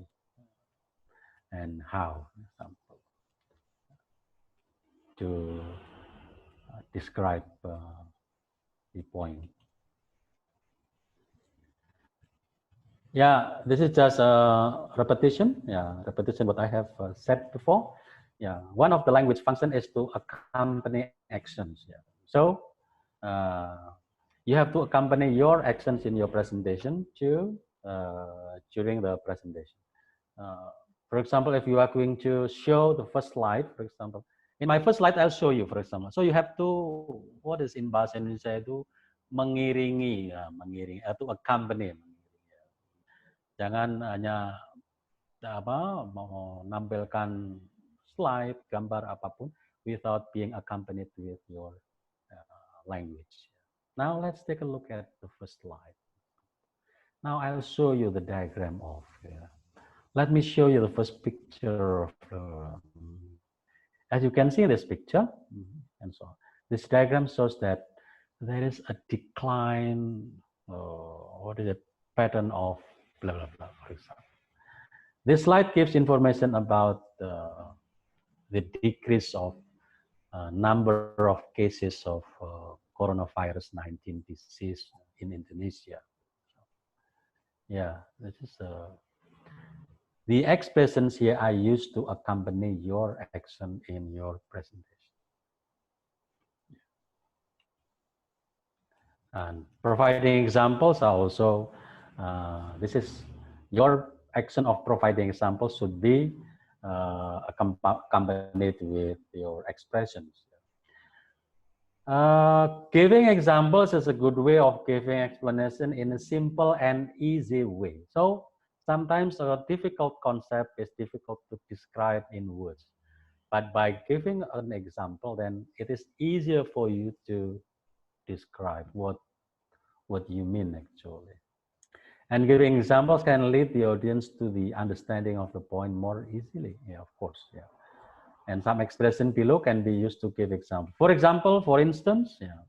and how, to describe the point. This is just a repetition. Repetition what I have said before. One of the language function is to accompany actions. So you have to accompany your actions in your presentation during the presentation. For example, if you are going to show the first slide, for example, in my first slide I'll show you, for example. So you have to, what is in bahasa Indonesia itu, mengiringi, mengiringi, to accompany. Jangan hanya menampilkan slide, gambar apapun, without being accompanied with your language. Now let's take a look at the first slide. Now I'll show you the diagram of. Let me show you the first picture of. As you can see in this picture, and so on. This diagram shows that there is a decline. What is it? Pattern of blah blah blah. For example, this slide gives information about the decrease of number of cases of coronavirus 19 disease in Indonesia. Yeah, this is the expressions here are used to accompany your action in your presentation. And providing examples are also, this is your action of providing examples should be accompanied with your expressions. Giving examples is a good way of giving explanation in a simple and easy way. So sometimes a difficult concept is difficult to describe in words. But by giving an example, then it is easier for you to describe what you mean actually. And giving examples can lead the audience to the understanding of the point more easily. Yeah, of course. Yeah. And some expression below can be used to give example. For example, for instance, yeah,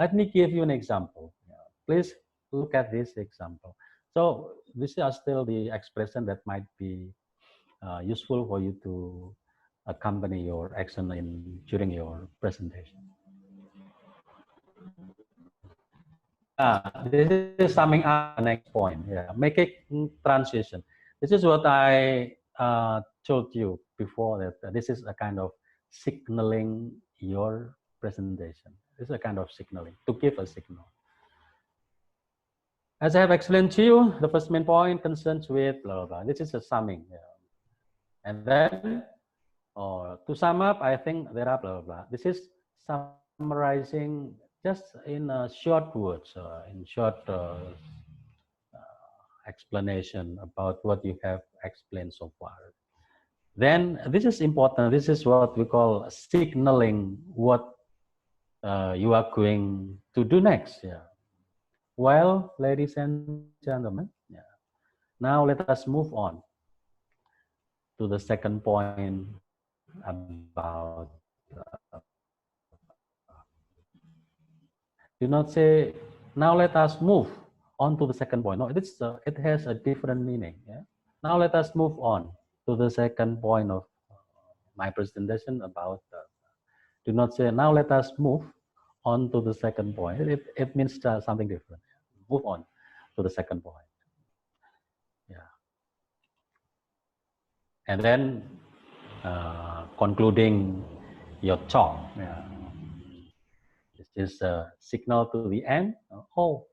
let me give you an example. Yeah. Please look at this example. So these are still the expression that might be useful for you to accompany your action during your presentation. This is summing up the next point. Yeah, make a transition. This is what I told you before, that this is a kind of signaling your presentation. This is a kind of signaling, to give a signal. As I have explained to you, the first main point concerns with blah, blah, blah. This is a summing. Yeah. And then, to sum up, I think there are blah, blah, blah. This is summarizing just in short words, in short explanation about what you have explained so far. Then this is important. This is what we call signaling what you are going to do next. Yeah. Well, ladies and gentlemen, yeah. Now let us move on to the second point about. Do not say, now let us move on to the second point. No, it has a different meaning. Yeah? Now let us move on to the second point of my presentation about, do not say, now let us move on to the second point. It means something different. Move on to the second point. Yeah. And then concluding your talk. Yeah. This is a signal to the end. The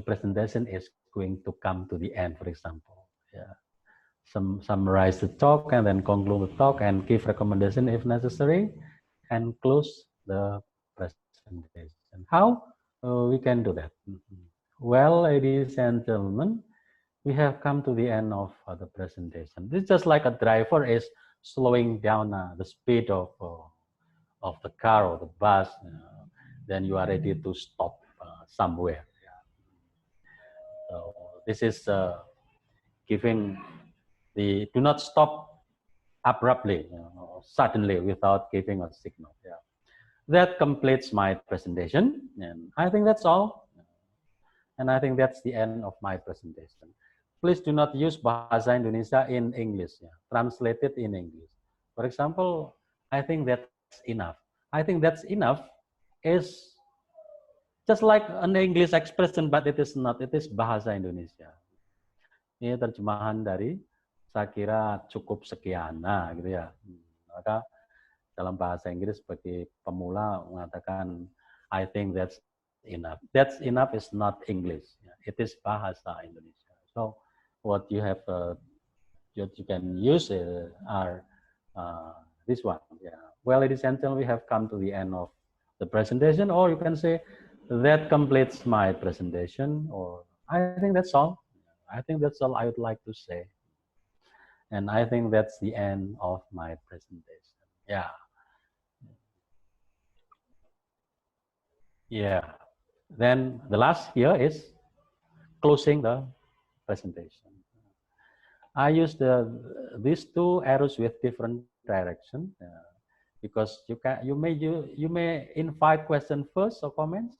presentation is going to come to the end, for example. Yeah. Summarize the talk and then conclude the talk and give recommendation if necessary and close the presentation. How we can do that? Well, ladies and gentlemen, we have come to the end of the presentation. This is just like a driver is slowing down the speed of the car or the bus. Then you are ready to stop somewhere. So this is giving the do not stop abruptly, suddenly without giving a signal. Yeah. That completes my presentation, and I think that's all. And I think that's the end of my presentation. Please do not use Bahasa Indonesia in English. Yeah. Translate it in English. For example, I think that's enough. I think that's enough is just like an English expression, but it is not. It is Bahasa Indonesia. Ini terjemahan dari saya kira cukup sekian. Nah, gitu ya. Maka dalam bahasa Inggris bagi pemula mengatakan I think that's enough. That's enough is not English. It is Bahasa Indonesia. So what you have, what you can use are this one. Yeah. Well, ladies and gentlemen, we have come to the end of the presentation, or you can say that completes my presentation, or I think that's all. I think that's all I would like to say. And I think that's the end of my presentation. Yeah. Yeah. Then the last here is closing the presentation. I use these two arrows with different direction because you may invite question first or comments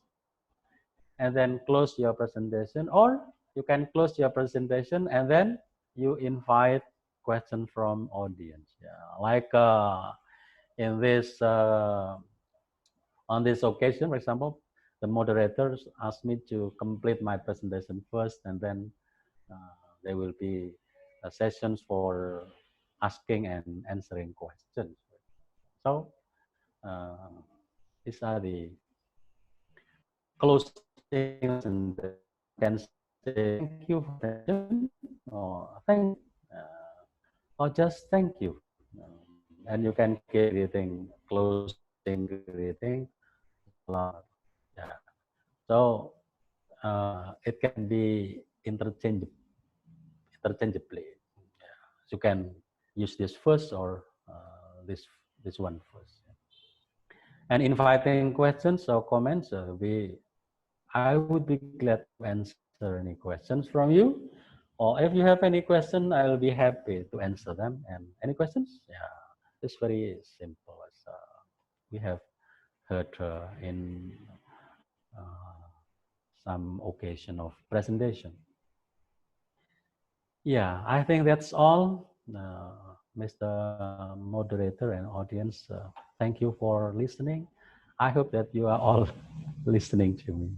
and then close your presentation, or you can close your presentation and then you invite question from audience. Yeah, like in this on this occasion, for example, the moderators asked me to complete my presentation first, and then there will be sessions for asking and answering questions. So uh, these are the closing and can say thank you for attention or thank or just thank you. And you can give greeting, closing greeting, yeah. So it can be interchangeably. You can use this first or this one first. And inviting questions or comments, I would be glad to answer any questions from you. Or if you have any question, I'll be happy to answer them. And any questions? Yeah, it's very simple. As we have heard in uh, some occasion of presentation. Yeah, I think that's all, Mr. Moderator and audience. Thank you for listening. I hope that you are all listening to me.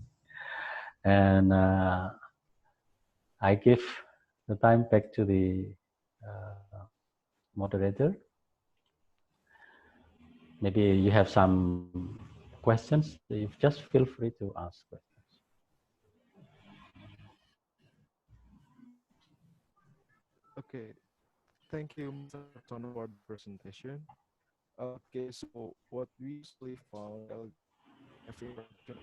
And I give the time back to the moderator. Maybe you have some questions. You just feel free to ask questions. Okay, thank you, Mr. Tono, for the presentation. Okay, so what we usually found every question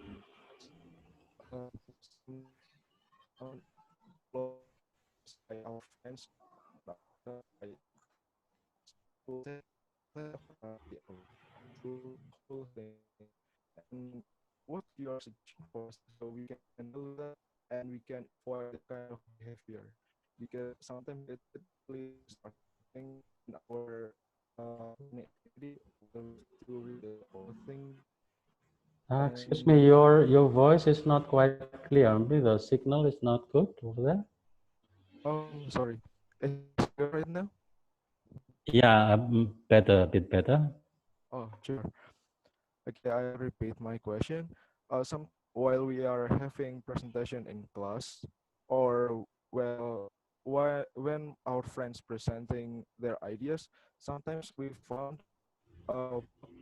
in some close by our friends, by school, whole thing, and what you are suggesting for us so we can handle that and we can avoid that kind of behavior because sometimes it really starting in our activity we have to read the whole thing. Excuse me, your voice is not quite clear. Maybe the signal is not good over there. Sorry, is it clear right now? Yeah, better, a bit better. Oh, sure. Okay, I repeat my question. Some while we are having presentation in class, or when our friends presenting their ideas, sometimes we found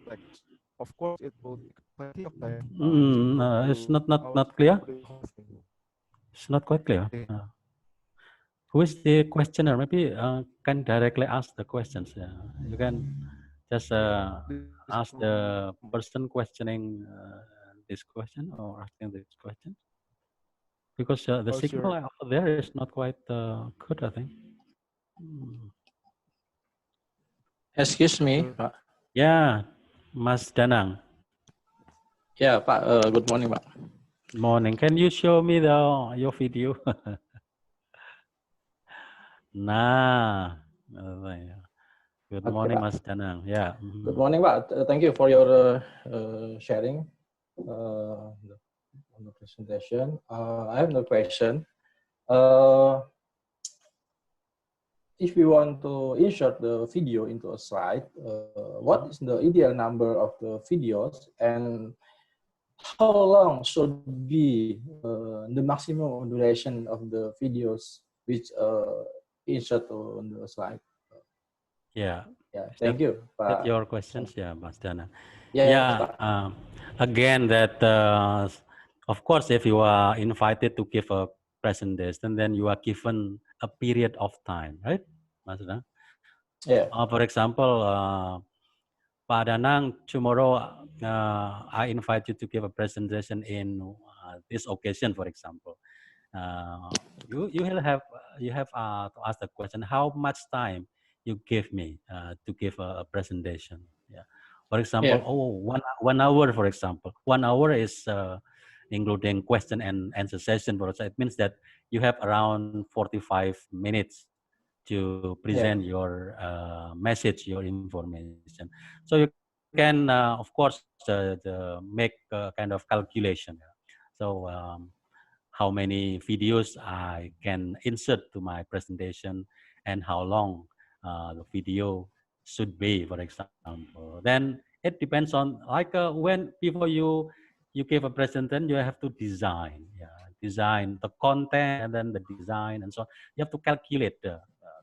text. Of course, it will take plenty of time It's to not clear. the whole thing. It's not quite clear. Okay. Who is the questioner? Maybe can directly ask the questions. You can just ask the person questioning this question or asking this question. Because the signal Sure. over there is not quite good, I think. Excuse me, Pak. Yeah, Mas Danang. Ya, Pak. Good morning, Pak. Morning. Can you show me your video? Nah. Good morning, Pak. Mas Danang. Yeah. Good morning, Pak. Thank you for your sharing on the presentation. I have no question. If we want to insert the video into a slide, what is the ideal number of the videos and how long should be the maximum duration of the videos which insert on the slide? Yeah. Thank you, That Pak. your questions, yeah, Mas Danang. Yeah. Again, that of course, if you are invited to give a presentation, then you are given a period of time, right, Mas Danang? Yeah. For example, Pak Danang, tomorrow I invite you to give a presentation in this occasion, for example. You have to ask the question: how much time you give me to give a presentation. Yeah. For example, Yeah. one hour, for example. 1 hour is including question and answer session. For example, it means that you have around 45 minutes to Yeah. present your message, your information. So you can, of course, make kind of calculation. So how many videos I can insert to my presentation and how long the video should be, for example. Then it depends on, like when before you give a presentation, you have to design, design the content and then the design and so on. You have to calculate.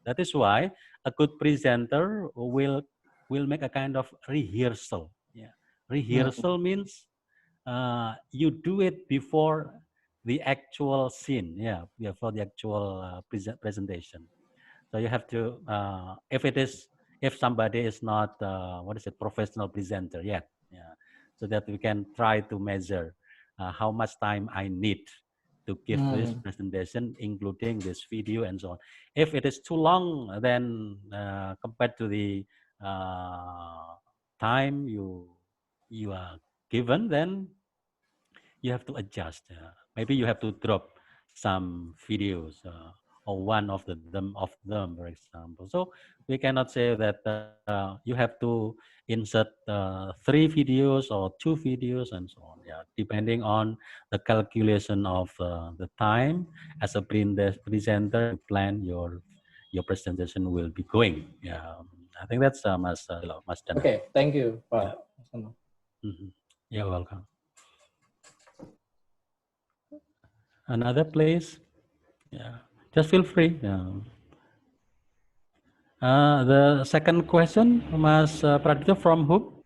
That is why a good presenter will make a kind of rehearsal. Yeah, rehearsal means you do it before the actual scene, for the actual presentation. So you have to, if somebody is not, professional presenter yet, so that we can try to measure how much time I need to give this presentation, including this video and so on. If it is too long, then compared to the time you are given, then you have to adjust. Maybe you have to drop some videos or one of them, for example. So we cannot say that you have to insert 3 videos or 2 videos and so on. Yeah, depending on the calculation of the time as a presenter, you plan your presentation will be going. Yeah, I think that's Mas Dana. Okay, thank you, Yeah. Pak. Sono. You're welcome. Another place? Yeah, just feel free. Yeah. The second question, Mas Pradito, from who?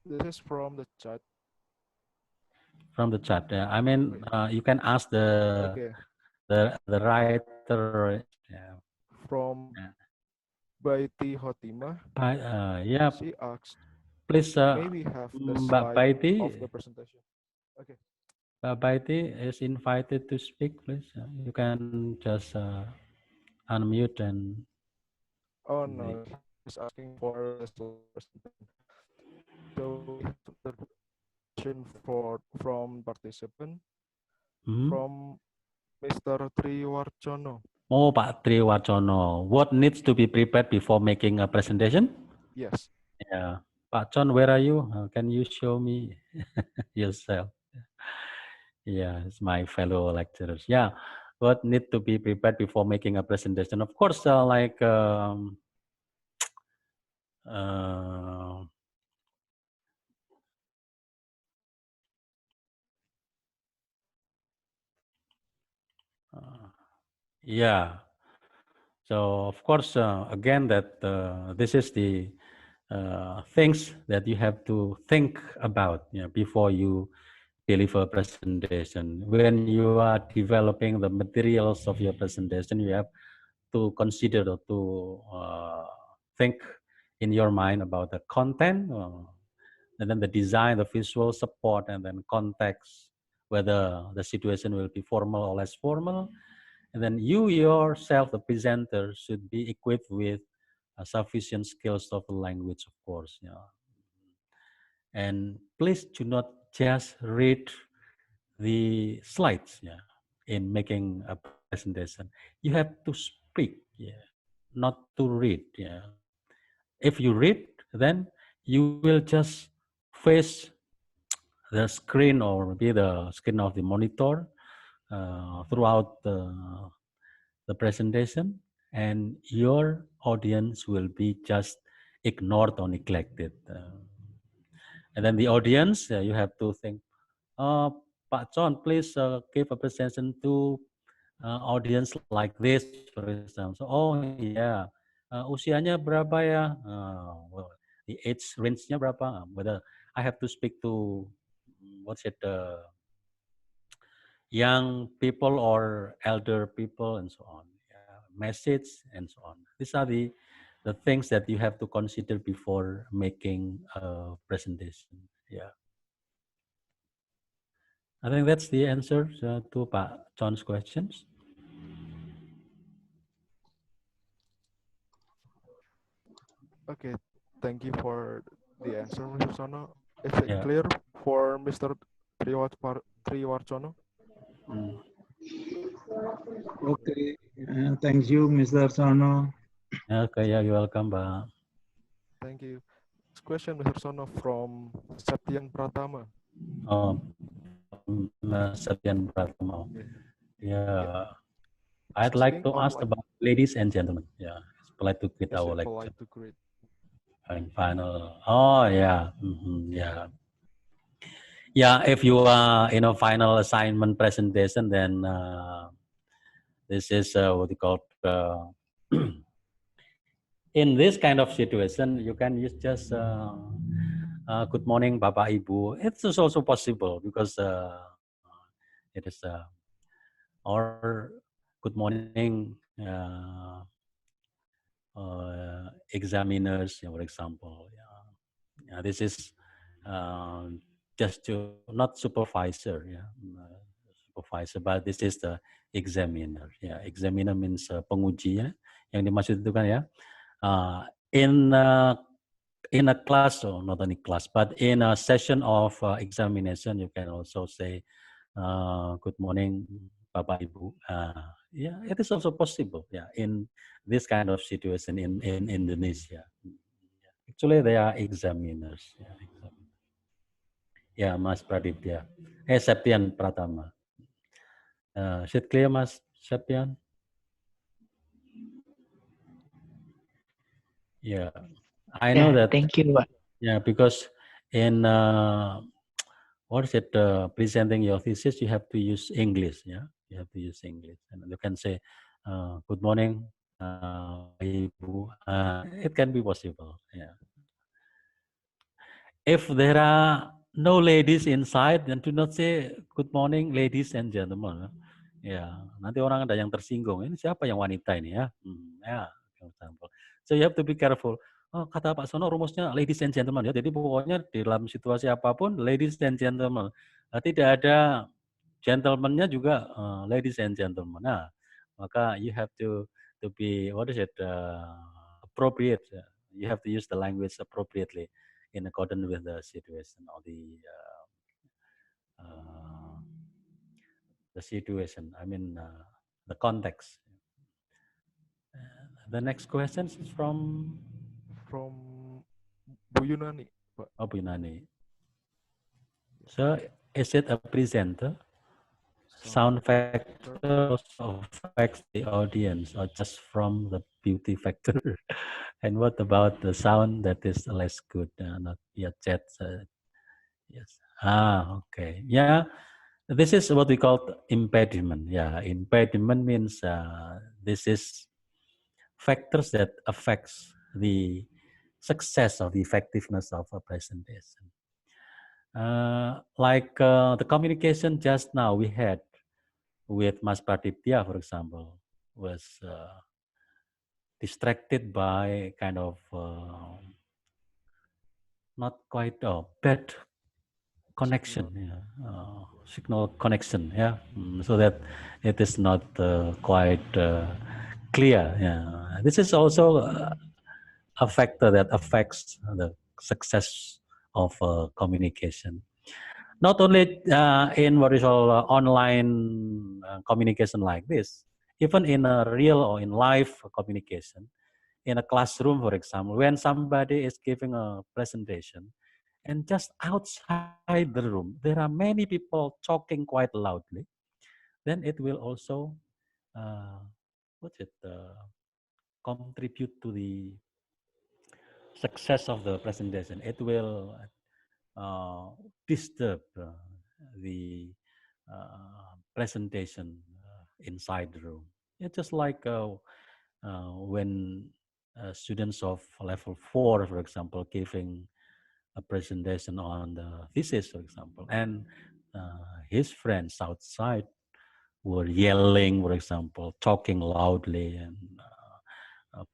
This is from the chat. From the chat. Yeah. I mean, you can ask Okay. the writer. Yeah. From Yeah. Baiti Hotima. Yeah. She asked, Please, may we have the Mbak slide Baiti. of the presentation? Okay. Mbak Baiti is invited to speak. Please, you can just unmute and. Oh no, he's asking for the slide presentation. So we have the question from participant from Mr. Triwarchono. Oh, Pak Triwarchono, what needs to be prepared before making a presentation? Yes. Yeah, Pak Chon, where are you? Can you show me yourself? Yeah, it's my fellow lecturers. Yeah, what need to be prepared before making a presentation? Of course, uh, yeah. So of course, again, that this is the things that you have to think about, before you deliver a presentation. When you are developing the materials of your presentation, you have to consider or to think in your mind about the content, and then the design, the visual support, and then context, whether the situation will be formal or less formal. And then you yourself, the presenter, should be equipped with sufficient skills of the language, of course. And please do not just read the slides, in making a presentation. You have to speak, not to read. If you read, then you will just face the screen or maybe the screen of the monitor throughout the presentation, and your audience will be just ignored or neglected. And then the audience, you have to think, Pak John, please give a presentation to audience like this, for example. So, oh yeah, usianya berapa ya? Well, the age range-nya berapa? Whether I have to speak to, young people or elder people and so on. Message and so on. These are the things that you have to consider before making a presentation. Yeah. I think that's the answer to Pak John's questions. Okay, thank you for the answer, Mr. Sono. Is it Yeah. clear for Mr. Triwarchono? Mm. Okay, thank you, Mr. Sono. Okay, yeah, you're welcome, Pak. Thank you. Next question, Mr. Sono, from Septian Pratama. Oh, Satyan Pratama. Yeah. Yeah, He's I'd like asking to ask online. about ladies and gentlemen. Yeah, it's polite to quit Is our it lecture polite to greet? and final. Oh, yeah, yeah, yeah. If you are in a final assignment presentation, then this is what you call. In this kind of situation, you can use just good morning, Bapak Ibu. It's also possible because it is or good morning, examiners, for example. Yeah, this is just to not supervisor, supervisor, but this is the examiner. Yeah, examiner means penguji ya. Yang dimaksud itu kan ya. In a class, or not only class, but in a session of examination, you can also say, good morning, Bapak Ibu. Yeah, it is also possible. Yeah, in this kind of situation in Indonesia. Actually, they are examiners. Yeah, Mas Pradipya. Septian Pratama. Is it clear, Mas Septian? Yeah, I know Yeah, that. thank you, Pak. Yeah, because in what is it? Presenting your thesis, you have to use English. Yeah, you have to use English, and you can say, "Good morning, Ibu." It can be possible. Yeah. If there are no ladies inside, then do not say good morning, ladies and gentlemen. Ya, nanti orang ada yang tersinggung. Ini siapa yang wanita ini ya? Ya, for example. So you have to be careful. Oh, kata Pak Sono rumusnya ladies and gentlemen ya. Jadi pokoknya di dalam situasi apapun ladies and gentlemen. Tidak ada gentleman-nya juga ladies and gentlemen. Nah, maka you have to be what is it appropriate. You have to use the language appropriately in accordance with the situation or the situation. I mean the context. The next question is from Bu Yunani, Pak. Bu Yunani. So is it a presenter? Sound factor also affects the audience or just from the beauty factor? And what about the sound that is less good? Not yet chat. Yes. Okay. Yeah. This is what we call impediment. Yeah. Impediment means this is factors that affects the success or the effectiveness of a presentation. Like the communication just now we had with Mas Pradipya, for example, was distracted by kind of not quite bad connection, signal connection, so that it is not quite clear. Yeah. This is also a factor that affects the success of communication. Not only in what is called online communication like this, even in a real or in live communication, in a classroom, for example, when somebody is giving a presentation, and just outside the room, there are many people talking quite loudly, then it will also contribute to the success of the presentation. It will disturb the presentation inside the room. It's just like when students of level 4, for example, giving a presentation on the thesis, for example, and his friends outside were yelling, for example, talking loudly, and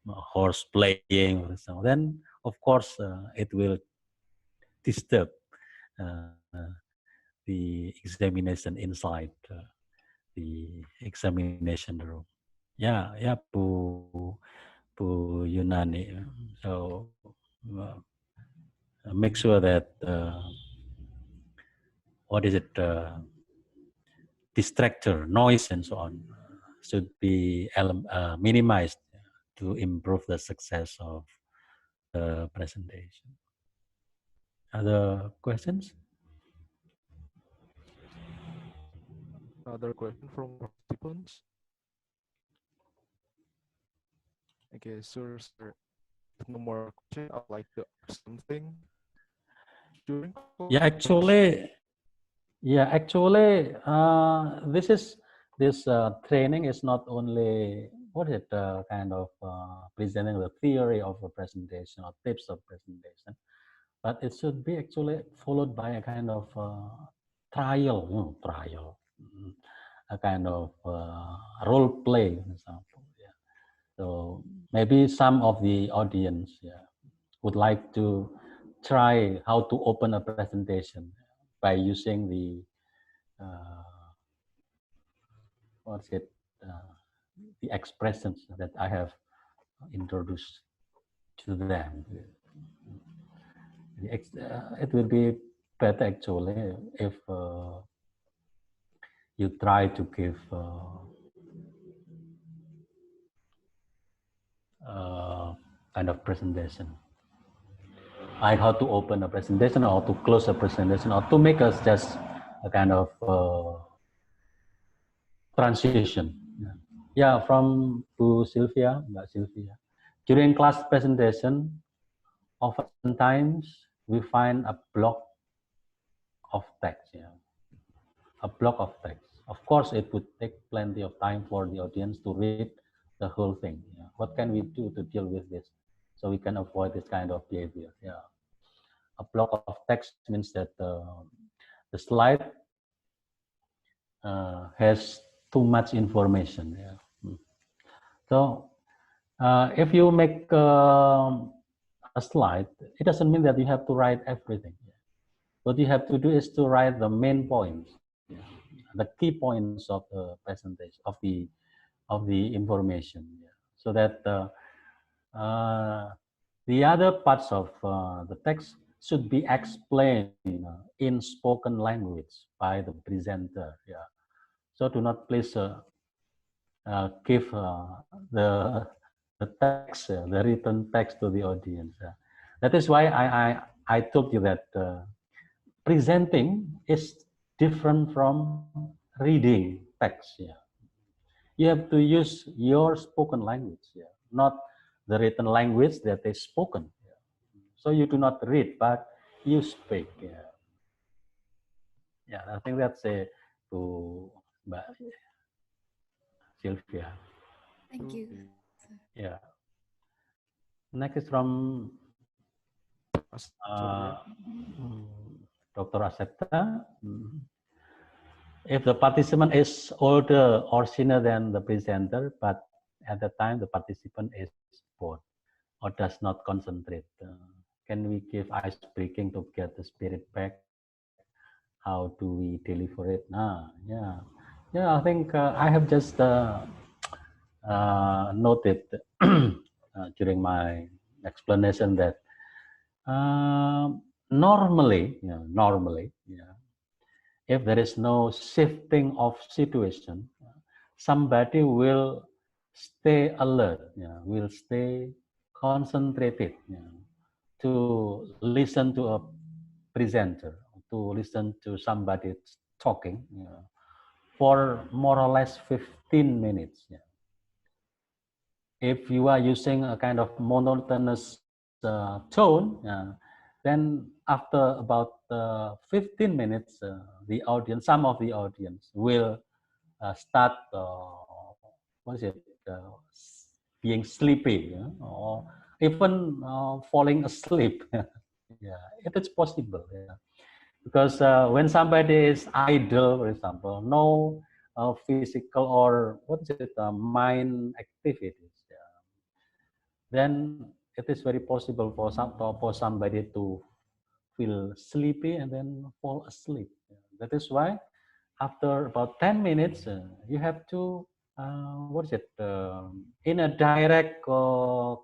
horse playing, for example, then of course it will disturb the examination inside the examination room. Yeah, Bu Yunani. So make sure that what is it, distractor, noise, and so on should be minimized to improve the success of the presentation. Other questions? Other question from participants? Okay, sir. If no more question, I'd like to ask something. During Yeah, actually, this training is not only what is it, kind of presenting the theory of a presentation or tips of presentation, but it should be actually followed by a kind of trial, a kind of role play, for example. Yeah. So maybe some of the audience, would like to try how to open a presentation by using the what's it, the expressions that I have introduced to them. It will be better actually if you try to give kind of presentation, like how to open a presentation or to close a presentation or to make us just a kind of transition. Yeah, from to Sylvia, Mbak Sylvia. During class presentation, oftentimes we find a block of text. Yeah, a block of text. Of course, it would take plenty of time for the audience to read the whole thing. Yeah. What can we do to deal with this so we can avoid this kind of behavior? Yeah, a block of text means that the slide has too much information. Yeah. So if you make a slide, it doesn't mean that you have to write everything. What you have to do is to write the main points, the key points of the presentation, of the information, so that the other parts of the text should be explained in spoken language by the presenter. Yeah. So do not please give the text, the written text to the audience. That is why I told you that presenting is different from reading text. Yeah. You have to use your spoken language, not the written language that is spoken. Yeah. So you do not read, but you speak. Yeah, yeah, I think that's it to Mbak Sylvia. Thank you. Yeah. Next is from Dr. Asepta. If the participant is older or senior than the presenter, but at the time the participant is bored or does not concentrate, can we give ice breaking to get the spirit back? How do we deliver it? Yeah. I think I have just noted during my explanation that normally, if there is no shifting of situation, somebody will stay alert, will stay concentrated to listen to a presenter, to listen to somebody talking for more or less 15 minutes. If you are using a kind of monotonous tone, then after about 15 minutes, the audience, some of the audience will start, what is it, being sleepy, or even falling asleep. Yeah, it is possible. Yeah. Because when somebody is idle, for example, no physical or what is it, mind activities, then it is very possible for somebody to feel sleepy and then fall asleep. That is why after about 10 minutes, you have to what is it? In a direct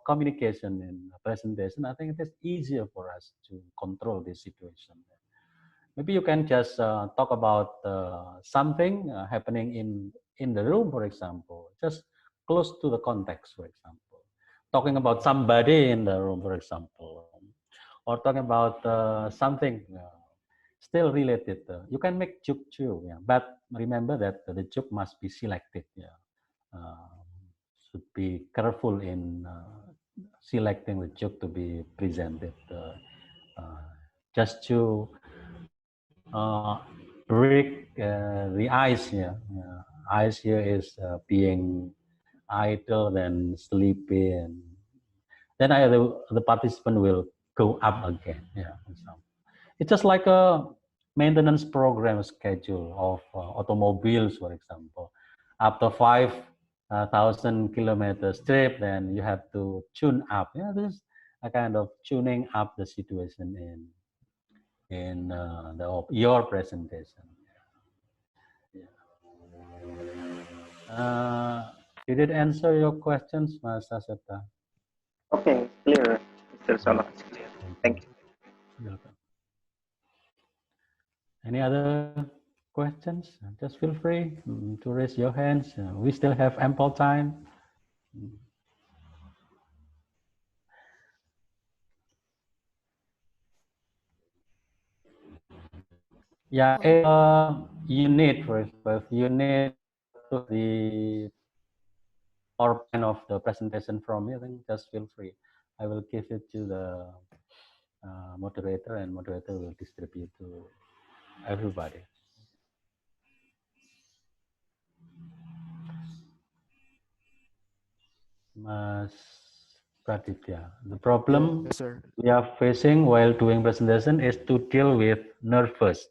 communication in a presentation, I think it is easier for us to control this situation. Maybe you can just talk about something happening in the room, for example, just close to the context, for example, talking about somebody in the room, for example, or talking about something still related. You can make joke too, yeah, but remember that the joke must be selected. Yeah, should be careful in selecting the joke to be presented. Just to break the ice here. Ice here is being idle and sleepy, and then the participant will go up again. Yeah, so it's just like a maintenance program schedule of automobiles, for example. After 5,000 kilometers trip, then you have to tune up. Yeah, this is a kind of tuning up the situation in your presentation. Did it answer your questions, Mas Aseta? Okay, clear, Mr. Sono. It's clear. Thank you. Welcome. Any other questions? Just feel free to raise your hands. We still have ample time. Yeah, if you need, for example, if you need to the PowerPoint of the presentation from me, then just feel free. I will give it to the moderator, and moderator will distribute to everybody. Mas Praditya, the problem Yes, sir. we are facing while doing presentation is to deal with nervous.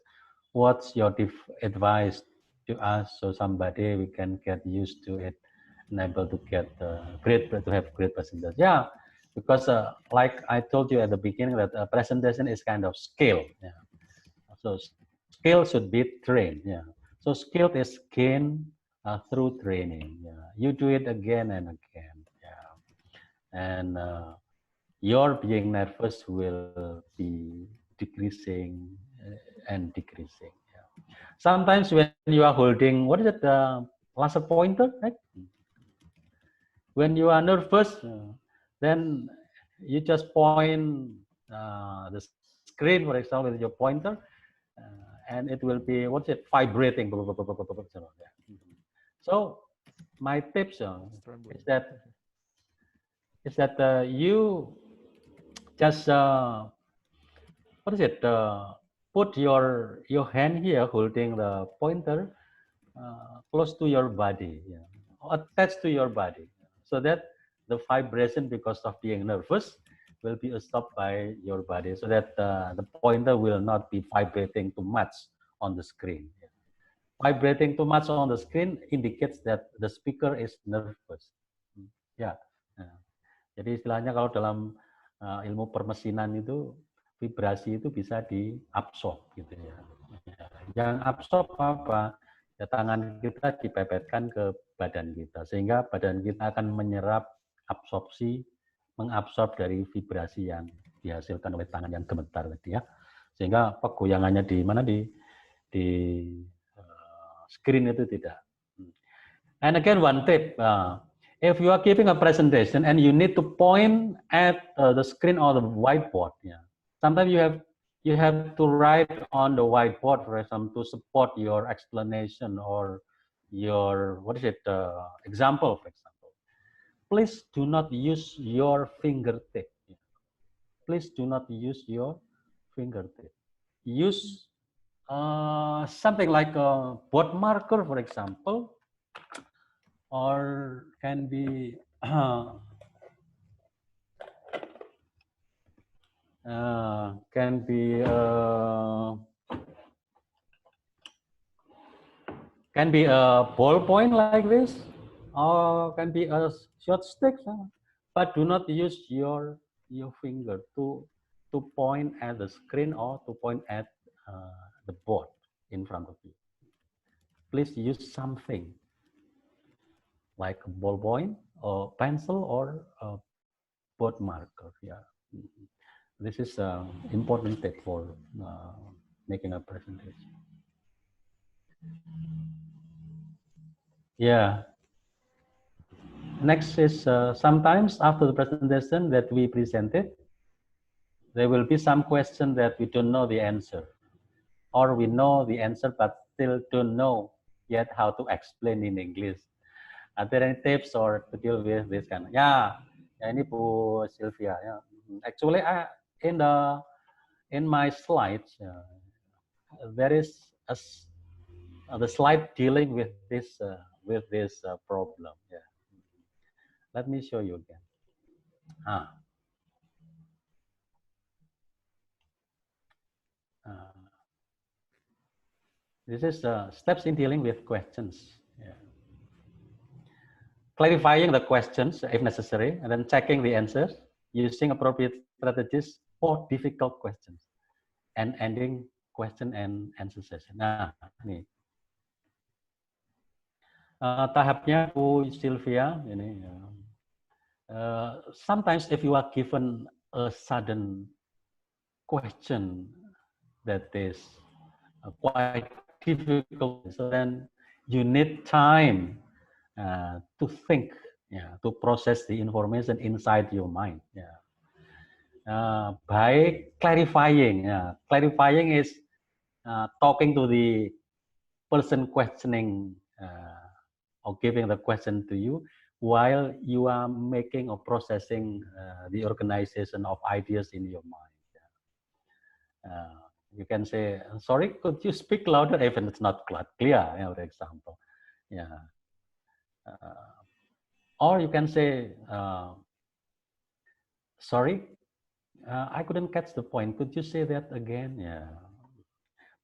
What's your advice to us so somebody we can get used to it and able to get to have great presentation? Yeah, because like I told you at the beginning that presentation is kind of skill. Yeah. So skill should be trained. Yeah. So skill is gained through training. Yeah. You do it again and again. Yeah. And your being nervous will be decreasing and decreasing. Yeah. Sometimes when you are holding, what is it, laser pointer, right? When you are nervous, then you just point the screen, for example, with your pointer, and it will be, what's it, vibrating. So my tips is that you just what is it? Put your hand here holding the pointer close to your body, yeah, attached to your body, so that the vibration because of being nervous will be stopped by your body, so that the pointer will not be vibrating too much on the screen. Yeah. Vibrating too much on the screen indicates that the speaker is nervous. Ya, nah, jadi istilahnya kalau dalam ilmu permesinan itu vibrasi itu bisa diabsorb gitu ya. Yang absorb apa? Ya, tangan kita dipepetkan ke badan kita sehingga badan kita akan menyerap absorpsi, mengabsorb dari vibrasi yang dihasilkan oleh tangan yang gemetar tadi ya. Sehingga pegoyangannya di mana di screen itu tidak. And again one tip, if you are giving a presentation and you need to point at the screen or the whiteboard, yeah, sometimes you have to write on the whiteboard, for example, to support your explanation or your example, for example. Please do not use your fingertip. Please do not use your fingertip. Use something like a board marker, for example, or can be a ballpoint like this, or can be a short stick, but do not use your finger to point at the screen or to point at the board in front of you. Please use something like a ballpoint or pencil or a board marker. Yeah, this is an important tip for making a presentation. Yeah. Next is sometimes after the presentation that we presented, there will be some question that we don't know the answer, or we know the answer but still don't know yet how to explain in English. Are there any tips or to deal with this kind? Ya, ya ini Bu Sylvia. Ya. Actually, in my slides there is the slide dealing with this problem. Yeah. Let me show you again. This is steps in dealing with questions. Yeah. Clarifying the questions if necessary, and then checking the answers, using appropriate strategies for difficult questions, and ending question and answer session. Nah, ini tahapnya Bu Sylvia ini. Sometimes if you are given a sudden question that is quite difficult, so then you need time to think, to process the information inside your mind. By clarifying, clarifying is talking to the person questioning or giving the question to you while you are making or processing the organization of ideas in your mind. You can say, sorry, could you speak louder if it's not clear, for example. Yeah. Or you can say, sorry, I couldn't catch the point. Could you say that again? Yeah.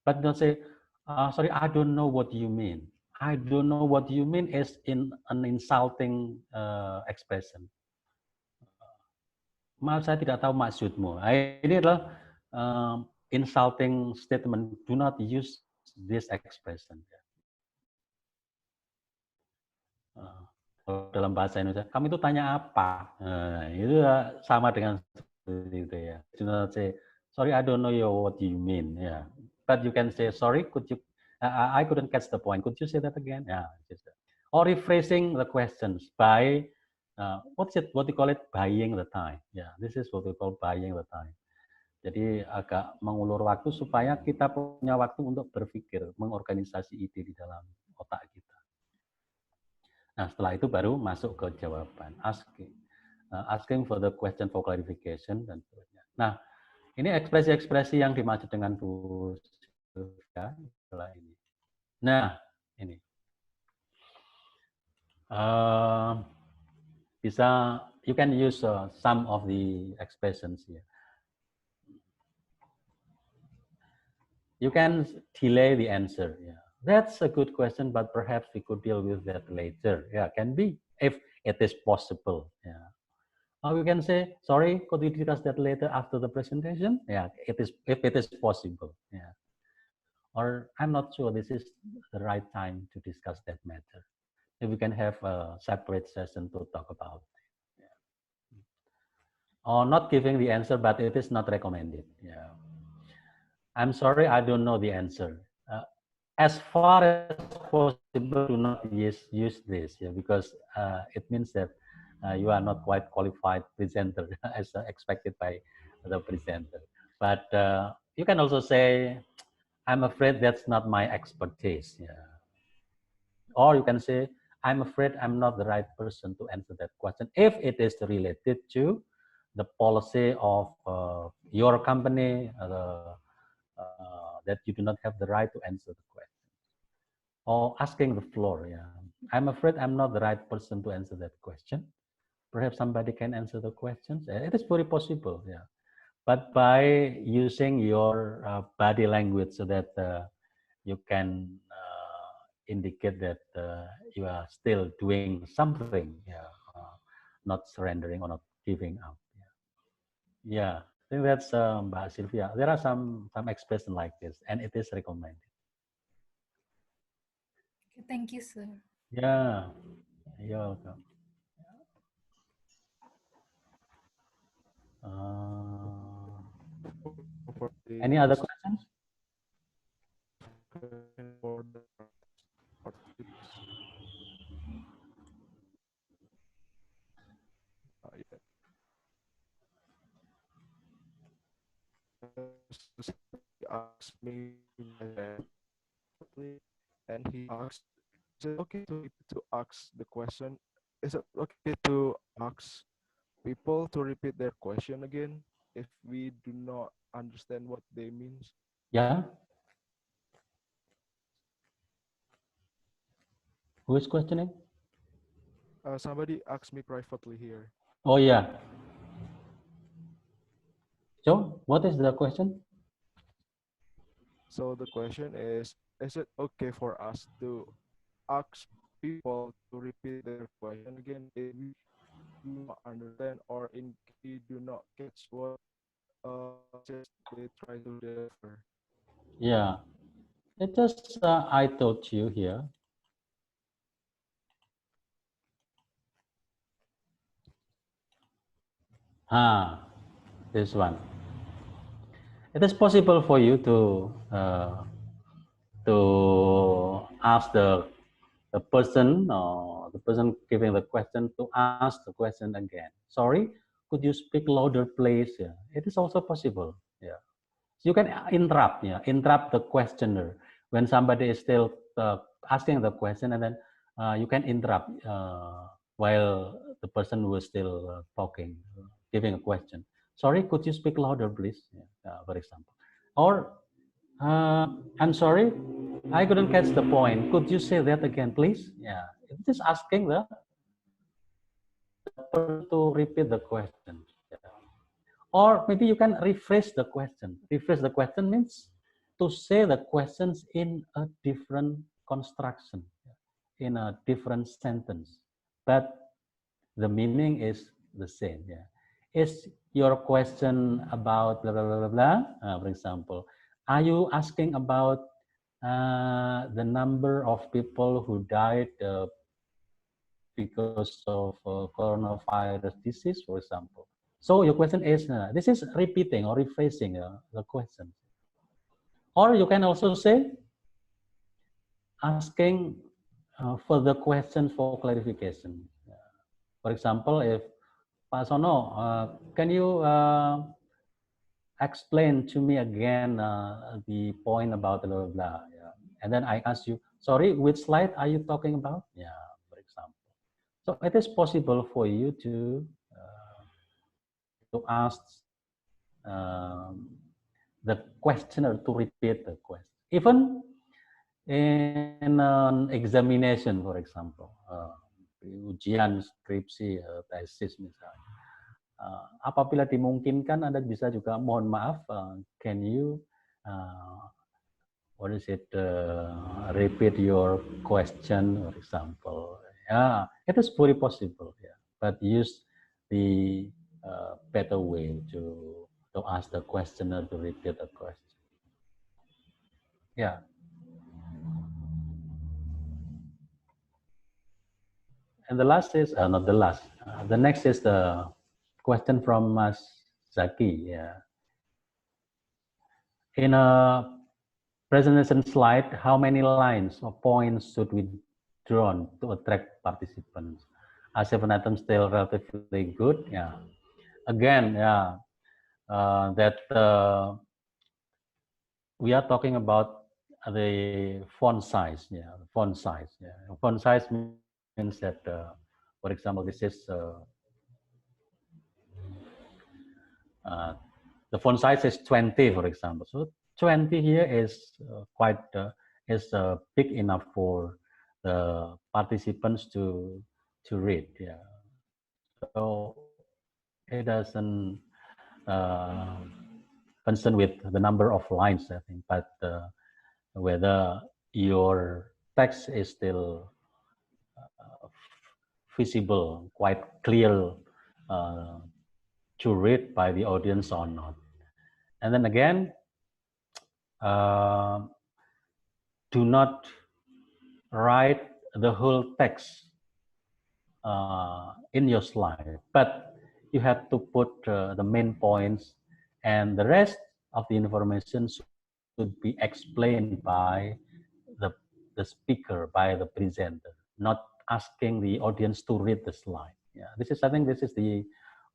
But don't say, sorry, I don't know what you mean. I don't know what you mean is in an insulting expression. Maaf, saya tidak tahu maksudmu. Ini adalah insulting statement. Do not use this expression. Dalam bahasa Indonesia, kamu itu tanya apa? Itu sama dengan seperti itu ya. Do not say, sorry, I don't know what you mean. Yeah. But you can say, sorry, could you? I couldn't catch the point. Could you say that again? Yeah. Or rephrasing the questions by what you call it? Buying the time. Yeah. This is what we call buying the time. Jadi agak mengulur waktu supaya kita punya waktu untuk berpikir, mengorganisasi ide di dalam otak kita. Nah, setelah itu baru masuk ke jawaban, asking for the question for clarification dan seterusnya. Nah, ini ekspresi-ekspresi yang dimaksud dengan Bu Sylvia setelah ini. Nah, ini bisa you can use some of the expressions here. You can delay the answer. Yeah. That's a good question, but perhaps we could deal with that later. Yeah, can be if it is possible. Yeah. Or we can say, sorry, could we discuss that later after the presentation? Yeah, it is if it is possible. Yeah. Or I'm not sure this is the right time to discuss that matter. If we can have a separate session to talk about it. Yeah. Or not giving the answer, but it is not recommended. Yeah. I'm sorry, I don't know the answer. As far as possible, do not use this, because it means that you are not quite qualified presenter as expected by the presenter. But you can also say, I'm afraid that's not my expertise. Yeah. Or you can say, I'm afraid I'm not the right person to answer that question if it is related to the policy of your company, that you do not have the right to answer the question. Or asking the floor, yeah. I'm afraid I'm not the right person to answer that question. Perhaps somebody can answer the questions. It is very possible, yeah. But by using your body language so that you can indicate that you are still doing something, yeah, not surrendering or not giving up. Yeah, I think that's Mbak Sylvia. There are some expressions like this, and it is recommended. Thank you, sir. Yeah. You're welcome. For the Any other questions? question for the participants. Yeah. He asked me and he asked, is it okay to ask the question? Is it okay to ask people to repeat their question again if we do not understand what they means? Yeah. Who is questioning? Somebody asked me privately here. Oh yeah. So what is the question? So the question is it okay for us to ask people to repeat their question again if we do not understand or in we do not catch what just they try to deliver? Yeah. It just I told you here. This one. It is possible for you to ask the person or the person giving the question to ask the question again. Sorry, could you speak louder, please? Yeah, it is also possible. Yeah, so you can interrupt. Yeah, interrupt the questioner when somebody is still asking the question, and then you can interrupt while the person who is still talking, giving a question. Sorry, could you speak louder, please? Yeah, for example, or I'm sorry, I couldn't catch the point. Could you say that again, please? Yeah, it's just asking the person to repeat the question. Yeah. Or maybe you can rephrase the question. Rephrase the question means to say the questions in a different construction, in a different sentence, but the meaning is the same. Yeah, is your question about blah blah blah blah blah? For example, are you asking about the number of people who died because of coronavirus disease, for example? So your question is, this is repeating or rephrasing the question. Or you can also say, asking further questions for clarification. For example, if Pak Sono, can you explain to me again the point about blah, blah, blah. Yeah. And then I ask you, sorry, which slide are you talking about? Yeah, for example. So it is possible for you to ask the questioner to repeat the question. Even in an examination, for example, ujian, skripsi, tesis misalnya. Apabila dimungkinkan, Anda bisa juga mohon maaf, can you what is it, repeat your question, for example. Yeah, it is very possible, yeah, but use the better way to ask the questioner to repeat the question. Yeah. And the last is, not the last, the next is the question from Mas Zaki. Yeah. In a presentation slide, how many lines or points should we draw to attract participants? Are 7 items still relatively good? Yeah. Again, yeah, that we are talking about the font size. Yeah, font size. Yeah, font size means that, for example, this is the font size is 20, for example. So 20 here is quite big enough for the participants to read. Yeah. So it doesn't concern with the number of lines, I think, but whether your text is still visible, quite clear to read by the audience or not. And then again, do not write the whole text in your slide, but you have to put the main points, and the rest of the information should be explained by the speaker, by the presenter, not asking the audience to read the slide. Yeah, this is, I think this is the,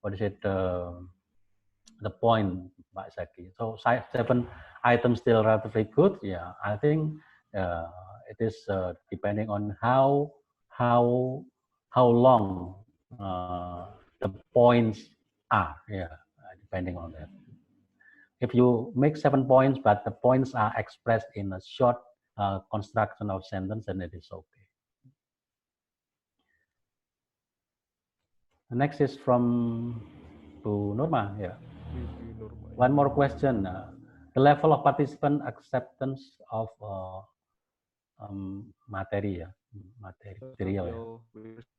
what is it, the point, Pak Zaki. So 7 items still relatively good. Yeah, I think it is depending on how long the points are. Yeah, depending on that. If you make 7 points, but the points are expressed in a short construction of sentence, then it is okay. The next is from Bu Nurma. Yeah. One more question. The level of participant acceptance of material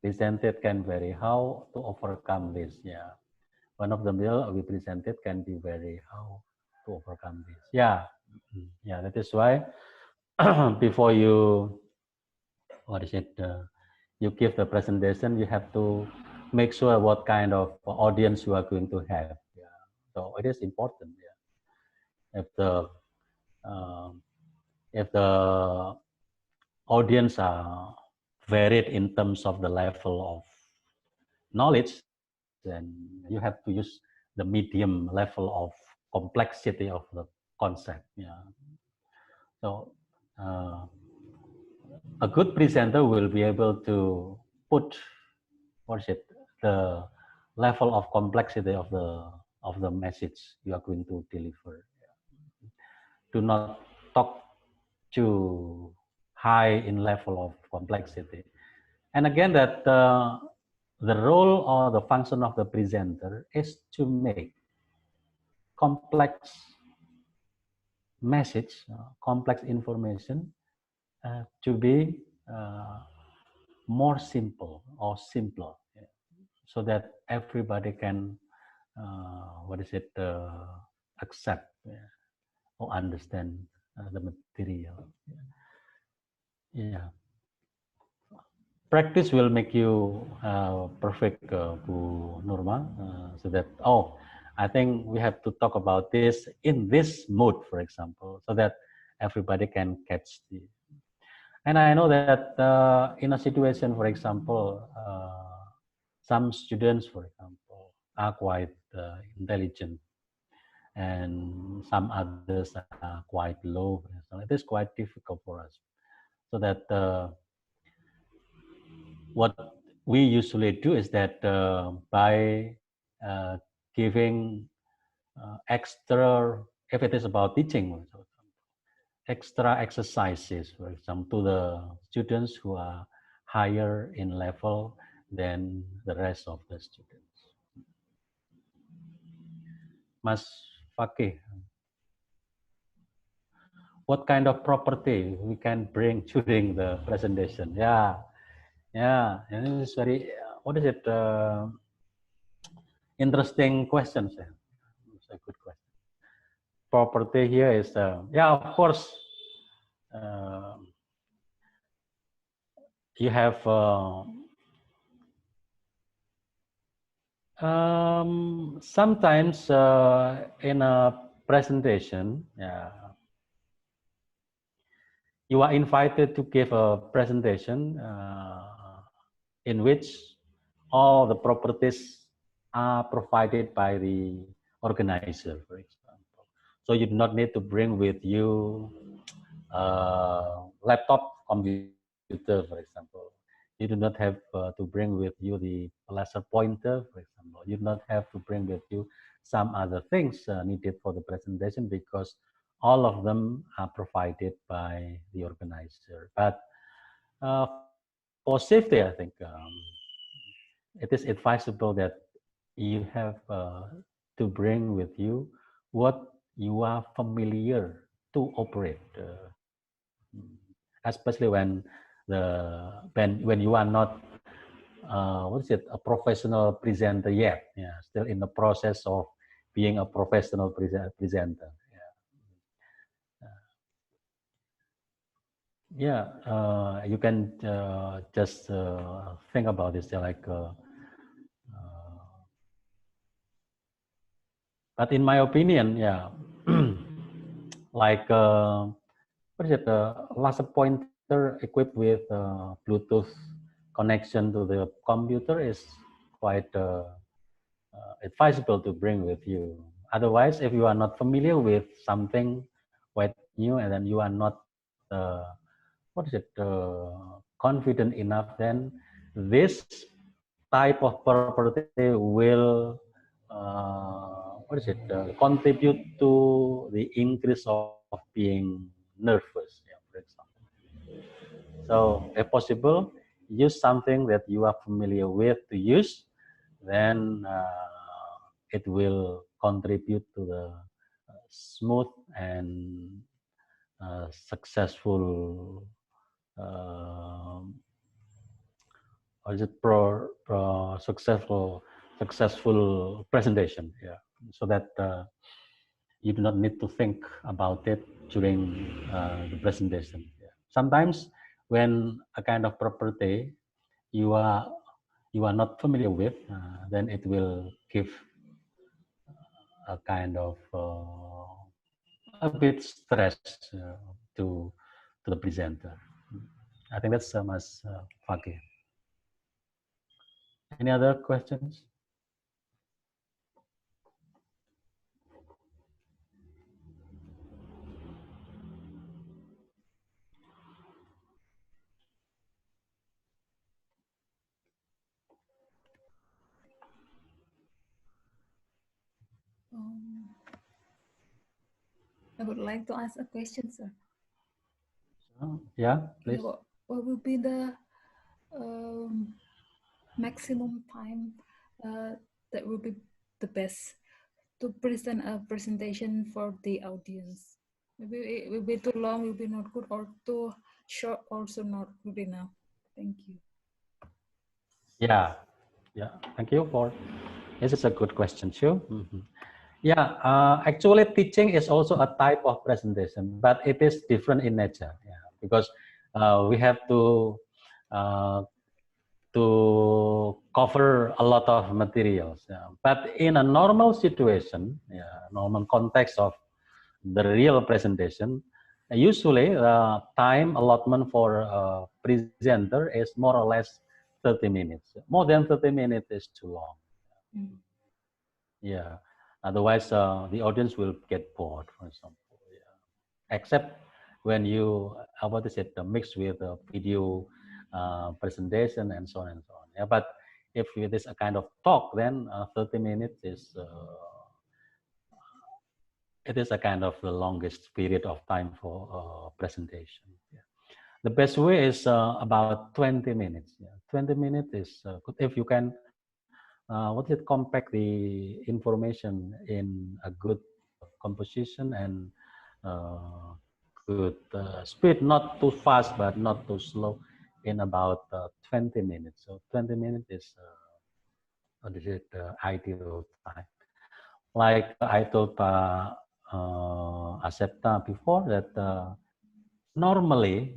presented can vary. How to overcome this? Yeah. One of the material we presented can be vary. How to overcome this? Yeah. Yeah, that is why before you, what is it, you give the presentation, you have to make sure what kind of audience you are going to have. Yeah. So it is important. Yeah. If the audience are varied in terms of the level of knowledge, then you have to use the medium level of complexity of the concept. Yeah. So a good presenter will be able to put, what is it, the level of complexity of the message you are going to deliver. Do not talk too high in level of complexity. And again, that the role or the function of the presenter is to make complex message, complex information to be more simple or simpler, yeah, so that everybody can, accept, yeah, or understand the material. Yeah. Practice will make you perfect, Bu Nurma, so that, oh, I think we have to talk about this in this mode, for example, so that everybody can catch the. And I know that in a situation, for example, some students, for example, are quite intelligent, and some others are quite low. So it is quite difficult for us. So that what we usually do is that by giving extra, if it is about teaching, extra exercises, for example, to the students who are higher in level than the rest of the students. Mas Fakih, what kind of property we can bring during the presentation? Yeah, and it is very, what is it? Interesting questions. It's a good question. Property here is, yeah, of course, you have sometimes in a presentation, you are invited to give a presentation in which all the properties are provided by the organizer, for example. So you do not need to bring with you laptop, computer, for example. You do not have to bring with you the laser pointer, for example. You do not have to bring with you some other things needed for the presentation, because all of them are provided by the organizer. But for safety, I think it is advisable that you have to bring with you what you are familiar to operate, especially when you are not a professional presenter yet. Yeah, still in the process of being a professional presenter. Yeah. Yeah, you can just think about this. But in my opinion, yeah, like what is it? Laser pointer equipped with Bluetooth connection to the computer is quite advisable to bring with you. Otherwise, if you are not familiar with something quite new and then you are not confident enough, then this type of property will contribute to the increase of being nervous, yeah, for example. So if possible, use something that you are familiar with to use, then it will contribute to the smooth and successful or is it successful presentation, yeah, so that you do not need to think about it during the presentation, yeah. Sometimes when a kind of property you are not familiar with, then it will give a kind of a bit stress to the presenter. I think that's Mas Fakih. Any other questions? I would like to ask a question, sir. Yeah, please. What will be the maximum time that will be the best to present a presentation for the audience? Maybe it will be too long, will be not good, or too short, also not good enough. Thank you. Yeah, yeah. Thank you for. This is a good question too. Yeah, actually, teaching is also a type of presentation, but it is different in nature. Yeah, because we have uh, to cover a lot of materials. Yeah. But in a normal situation, yeah, normal context of the real presentation, usually time allotment for a presenter is more or less 30 minutes. More than 30 minutes is too long. Yeah, otherwise the audience will get bored, for example. Yeah. Except when you, what is it, mixed with a video presentation and so on and so on. Yeah, but if it is a kind of talk, then 30 minutes is it is a kind of the longest period of time for presentation. Yeah. The best way is about 20 minutes. Yeah. 20 minutes is good if you can compact the information in a good composition and good speed, not too fast but not too slow, in about 20 minutes. So 20 minutes is ideal time. Like I told Asepta before that normally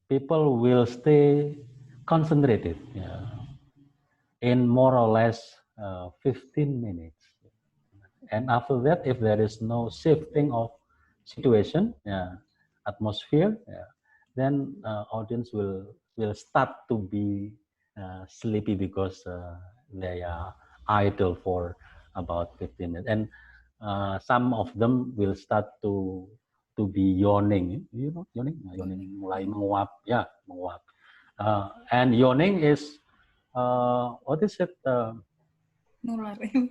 people will stay concentrated in more or less 15 minutes. And after that, if there is no shifting of situation, atmosphere, then audience will start to be sleepy because they are idle for about 15 minutes, and some of them will start to be yawning. You know, yawning, mulai menguap, ya, menguap. And yawning is what is it? Nularin.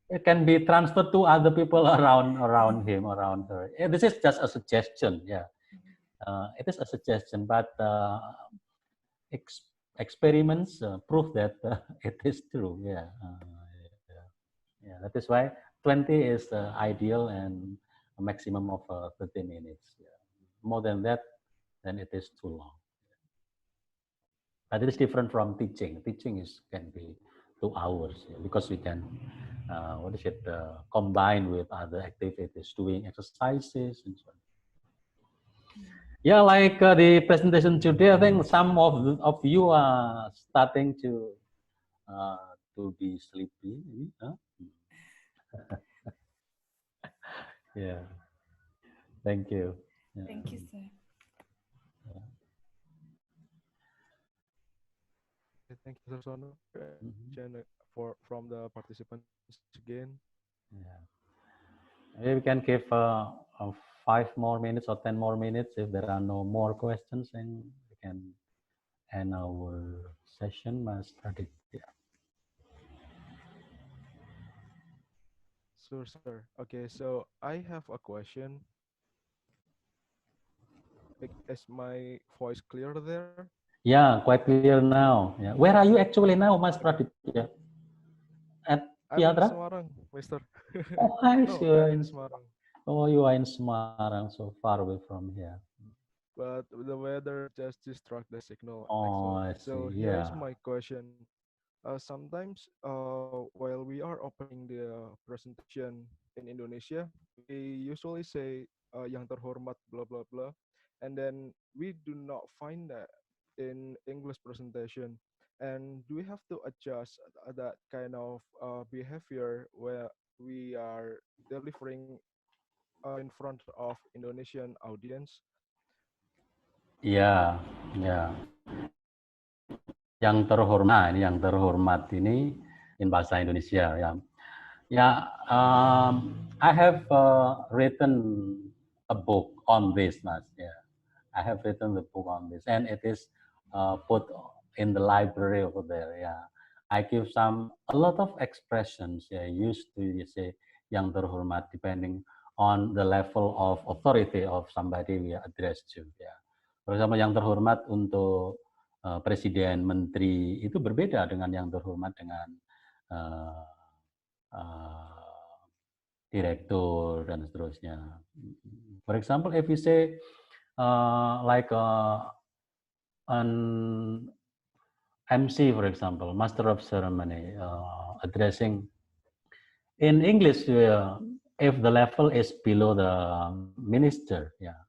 It can be transferred to other people around him, around her. This is just a suggestion. Yeah, it is a suggestion, but experiments prove that it is true. Yeah, yeah. That is why 20 is ideal and a maximum of 30 minutes. Yeah. More than that, then it is too long. But it is different from teaching. Teaching can be 2 hours, yeah, because we can combine with other activities, doing exercises and so on. Yeah, like the presentation today, I think some of you are starting to be sleepy. Huh? Yeah, thank you. Yeah. Thank you, sir. Okay, thank you, Mr. Sono. Mhm. From the participants again. Yeah. Maybe we can give 5 more minutes or 10 more minutes. If there are no more questions, then we can end our session, Mas Aditya. Sure, sir. Okay, so I have a question. Is my voice clear there? Yeah, quite clear now. Yeah. Where are you actually now, Mas Praditya? At I'm in Piatra? Semarang, Mister. Oh, I No, see. I'm in Semarang. Oh, you are in Semarang, so far away from here. But the weather just distract the signal Oh, actually. I So see. here is Yeah. my question. Sometimes while we are opening the presentation in Indonesia, we usually say yang terhormat blah blah blah, and then we do not find that in English presentation. And do we have to adjust that kind of behavior where we are delivering in front of Indonesian audience? Ya, ya. Yang terhormat ini in bahasa Indonesia ya. Ya, I have written a book on this, Mas. Yeah, I have written the book on this, and it is put in the library over there. Yeah, I give a lot of expressions. Yeah, used to say yang terhormat depending on the level of authority of somebody we address to. Yeah, for example, yang terhormat untuk presiden, menteri itu berbeda dengan yang terhormat dengan uh, uh, direktur dan seterusnya. For example, if you say like an MC, for example, Master of Ceremony, addressing in English, if the level is below the minister, yeah,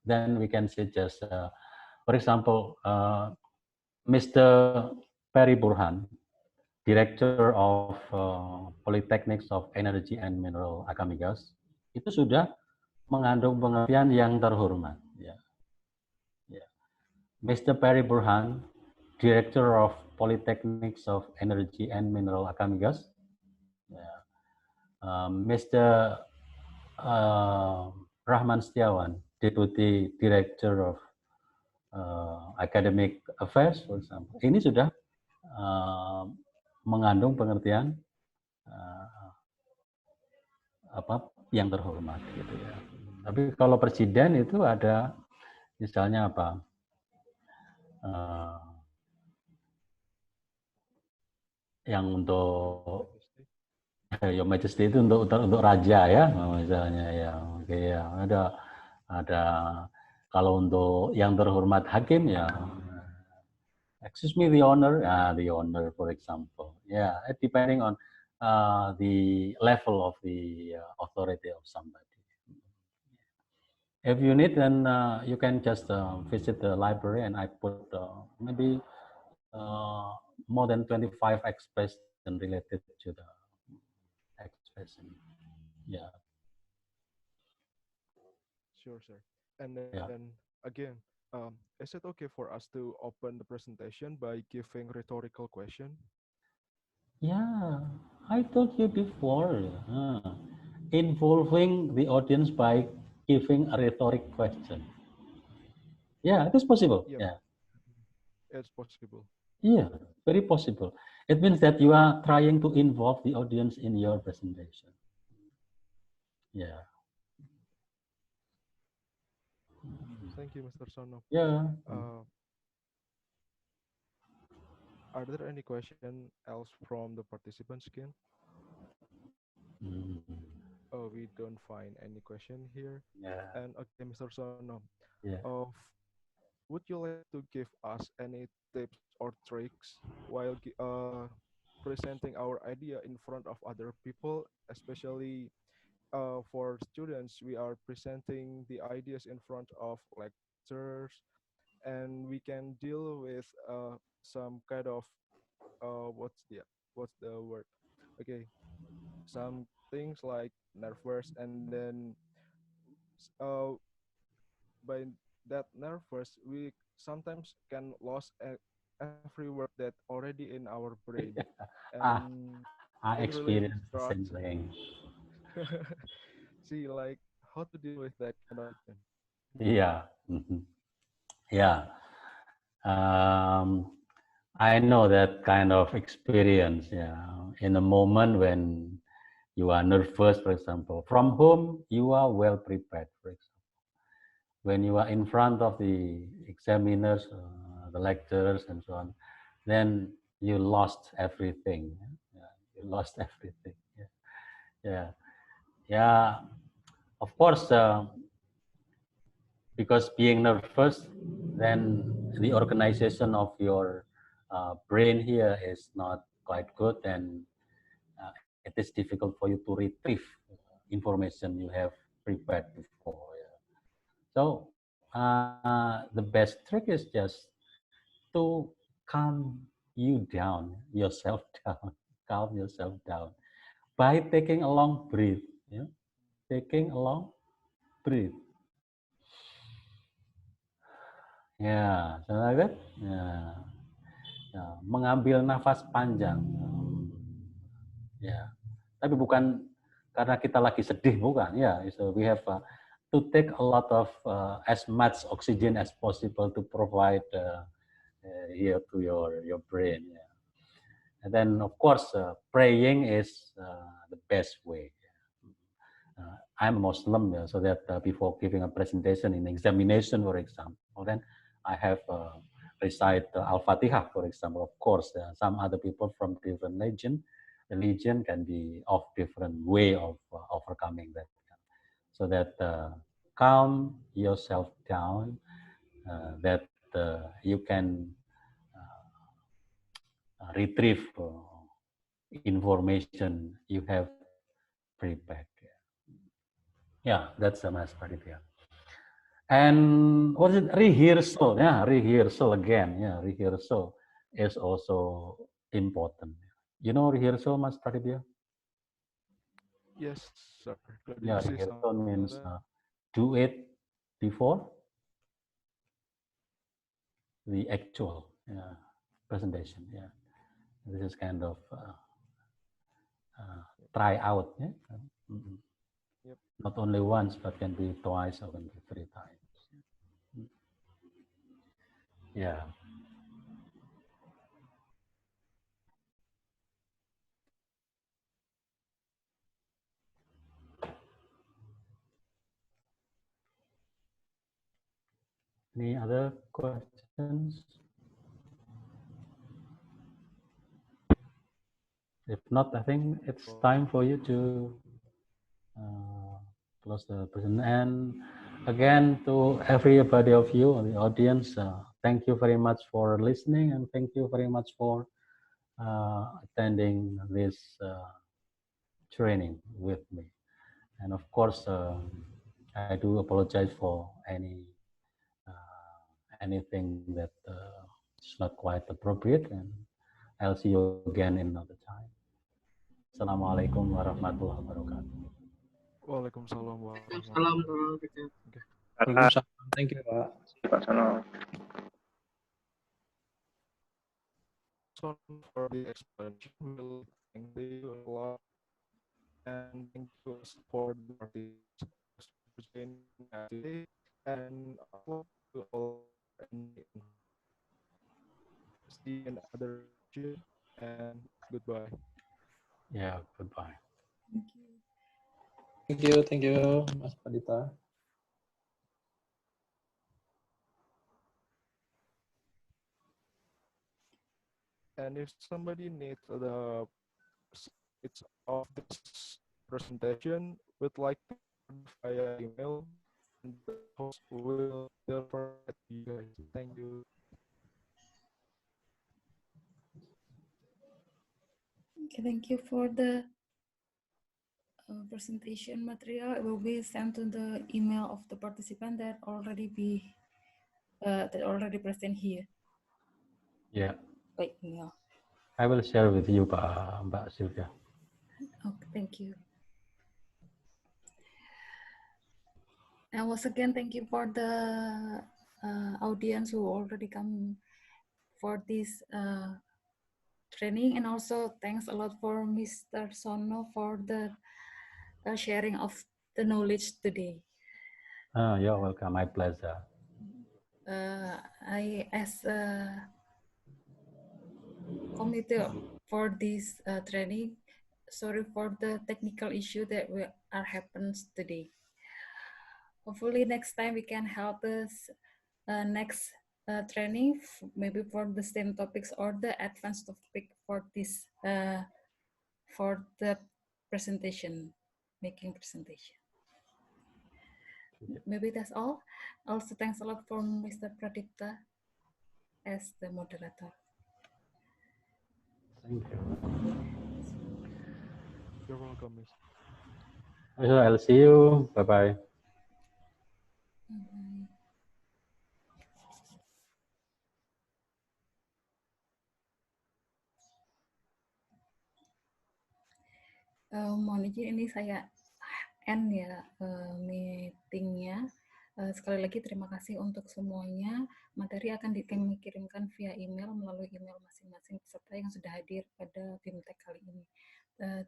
then we can say just, for example, Mr. Perry Burhan, Director of Polytechnics of Energy and Mineral Akamigas, itu sudah mengandung pengertian yang terhormat. Ya. Ya. Mr. Perry Burhan, Director of Polytechnics of Energy and Mineral Akamigas, ya. Mr. Rahman Setiawan, Deputy Director of Academic Affairs, for example. Ini sudah mengandung pengertian apa yang terhormat gitu ya. Tapi kalau presiden itu ada misalnya apa? Yang untuk Your Majesty itu untuk raja ya misalnya ya. Oke ya, ada kalau untuk yang terhormat hakim ya excuse me the honor for example. Yeah, depending on the level of the authority of somebody. If you need, then you can just visit the library, and I put maybe more than 25 expressions related to the expression. Yeah. Sure, sir. And then Yeah. again, is it okay for us to open the presentation by giving rhetorical question? Yeah, I told you before, involving the audience by giving a rhetoric question. Yeah, it is possible. Yep, Yeah, it's possible. yeah, very possible. It means that you are trying to involve the audience in your presentation. Yeah. Thank you, Mr. Sono. Yeah. Are there any question else from the participants again? Mm. Oh, we don't find any question here. Yeah. And okay, Mr. Sono, Yeah. would you like to give us any tips or tricks while presenting our idea in front of other people, especially for students? We are presenting the ideas in front of like lectures, and we can deal with some kind of what's the word? Okay, some things like nervous, and then uh, by that nervous, we sometimes can lose every word that already in our brain, Ah, and I it really experienced the same frustrates. thing. See, like how to deal with that kind of thing. Yeah. Mhm. Yeah. Um, I know that kind of experience. Yeah. In a moment when you are nervous, for example, from home you are well prepared. For example, when you are in front of the examiners, the lecturers, and so on, then you lost everything. Yeah, you lost everything. Yeah. Yeah. Yeah. Of course, because being nervous, then the organization of your brain here is not quite good, and it is difficult for you to retrieve information you have prepared before. Yeah. So the best trick is just to calm you down, yourself down, calm yourself down by taking a long breath. Yeah? Taking a long breath. Ya, something like that. Ya, ya, mengambil nafas panjang. Ya, tapi bukan karena kita lagi sedih, bukan. Ya, so we have to take a lot of as much oxygen as possible to provide here to your brain. Yeah. And then of course praying is the best way. I'm a Muslim, so that before giving a presentation in examination, for example, then I have recite Al-Fatihah, for example. Of course, some other people from different religion can be of different way of overcoming that. So that calm yourself down, that you can retrieve information you have prepared. Yeah, that's a mass part. Yeah. And what is it? Rehearsal. Yeah, rehearsal again. Yeah, rehearsal is also important. You know rehearsal, Mas Pradipya? Yes, sir. Could you Yeah, say rehearsal something on means that? do it before the actual presentation. Yeah, this is kind of try out. Yeah? Mhm. Yep. Not only once, but can be twice or can be 3 times. Yeah. Any other questions? If not, I think it's time for you to close the presentation. And again, to everybody of you, the audience, thank you very much for listening, and thank you very much for attending this training with me. And of course, I do apologize for anything that is not quite appropriate, and I'll see you again in another time. Assalamualaikum warahmatullahi wabarakatuh. Waalaikumsalam Salam. warahmatullahi wabarakatuh. Okay. Waalaikumsalam. Thank you, Pak. Pak Sono. So for the explanation, we'll thank you a lot, and thank you for the participants for joining us today, and also to all and see you in other session, and goodbye. Yeah, goodbye. Thank you. Thank you, Mas Pradita. And if somebody needs the slides of this presentation, would like to via email, and the host will deliver it to you guys. Thank you. Okay, thank you for the presentation material. It will be sent to the email of the participant that already be that already present here Yeah, by email. I will share with you, Mbak Sylvia. Okay, thank you. And once again, thank you for the audience who already come for this training, and also thanks a lot for Mr. Sono for the sharing of the knowledge today. You're welcome. My pleasure. I, as a committee for this training, sorry for the technical issue that are happens today. Hopefully next time we can help us next training, maybe for the same topics or the advanced topic for this for the presentation, making presentation. Maybe that's all. Also, thanks a lot for Mr. Pradipta as the moderator. Thank you. You're welcome, Miss. So I'll see you. Bye-bye. Mohon izin ini saya end ya meetingnya. Sekali lagi terima kasih untuk semuanya. Materi akan dikirimkan via email melalui email masing-masing peserta yang sudah hadir pada BIMTEK kali ini.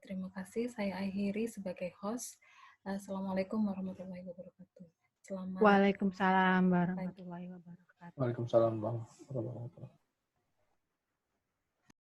Terima kasih. Saya akhiri sebagai host. Assalamualaikum warahmatullahi wabarakatuh. Selamat Waalaikumsalam warahmatullahi wabarakatuh. Waalaikumsalam warahmatullahi wabarakatuh.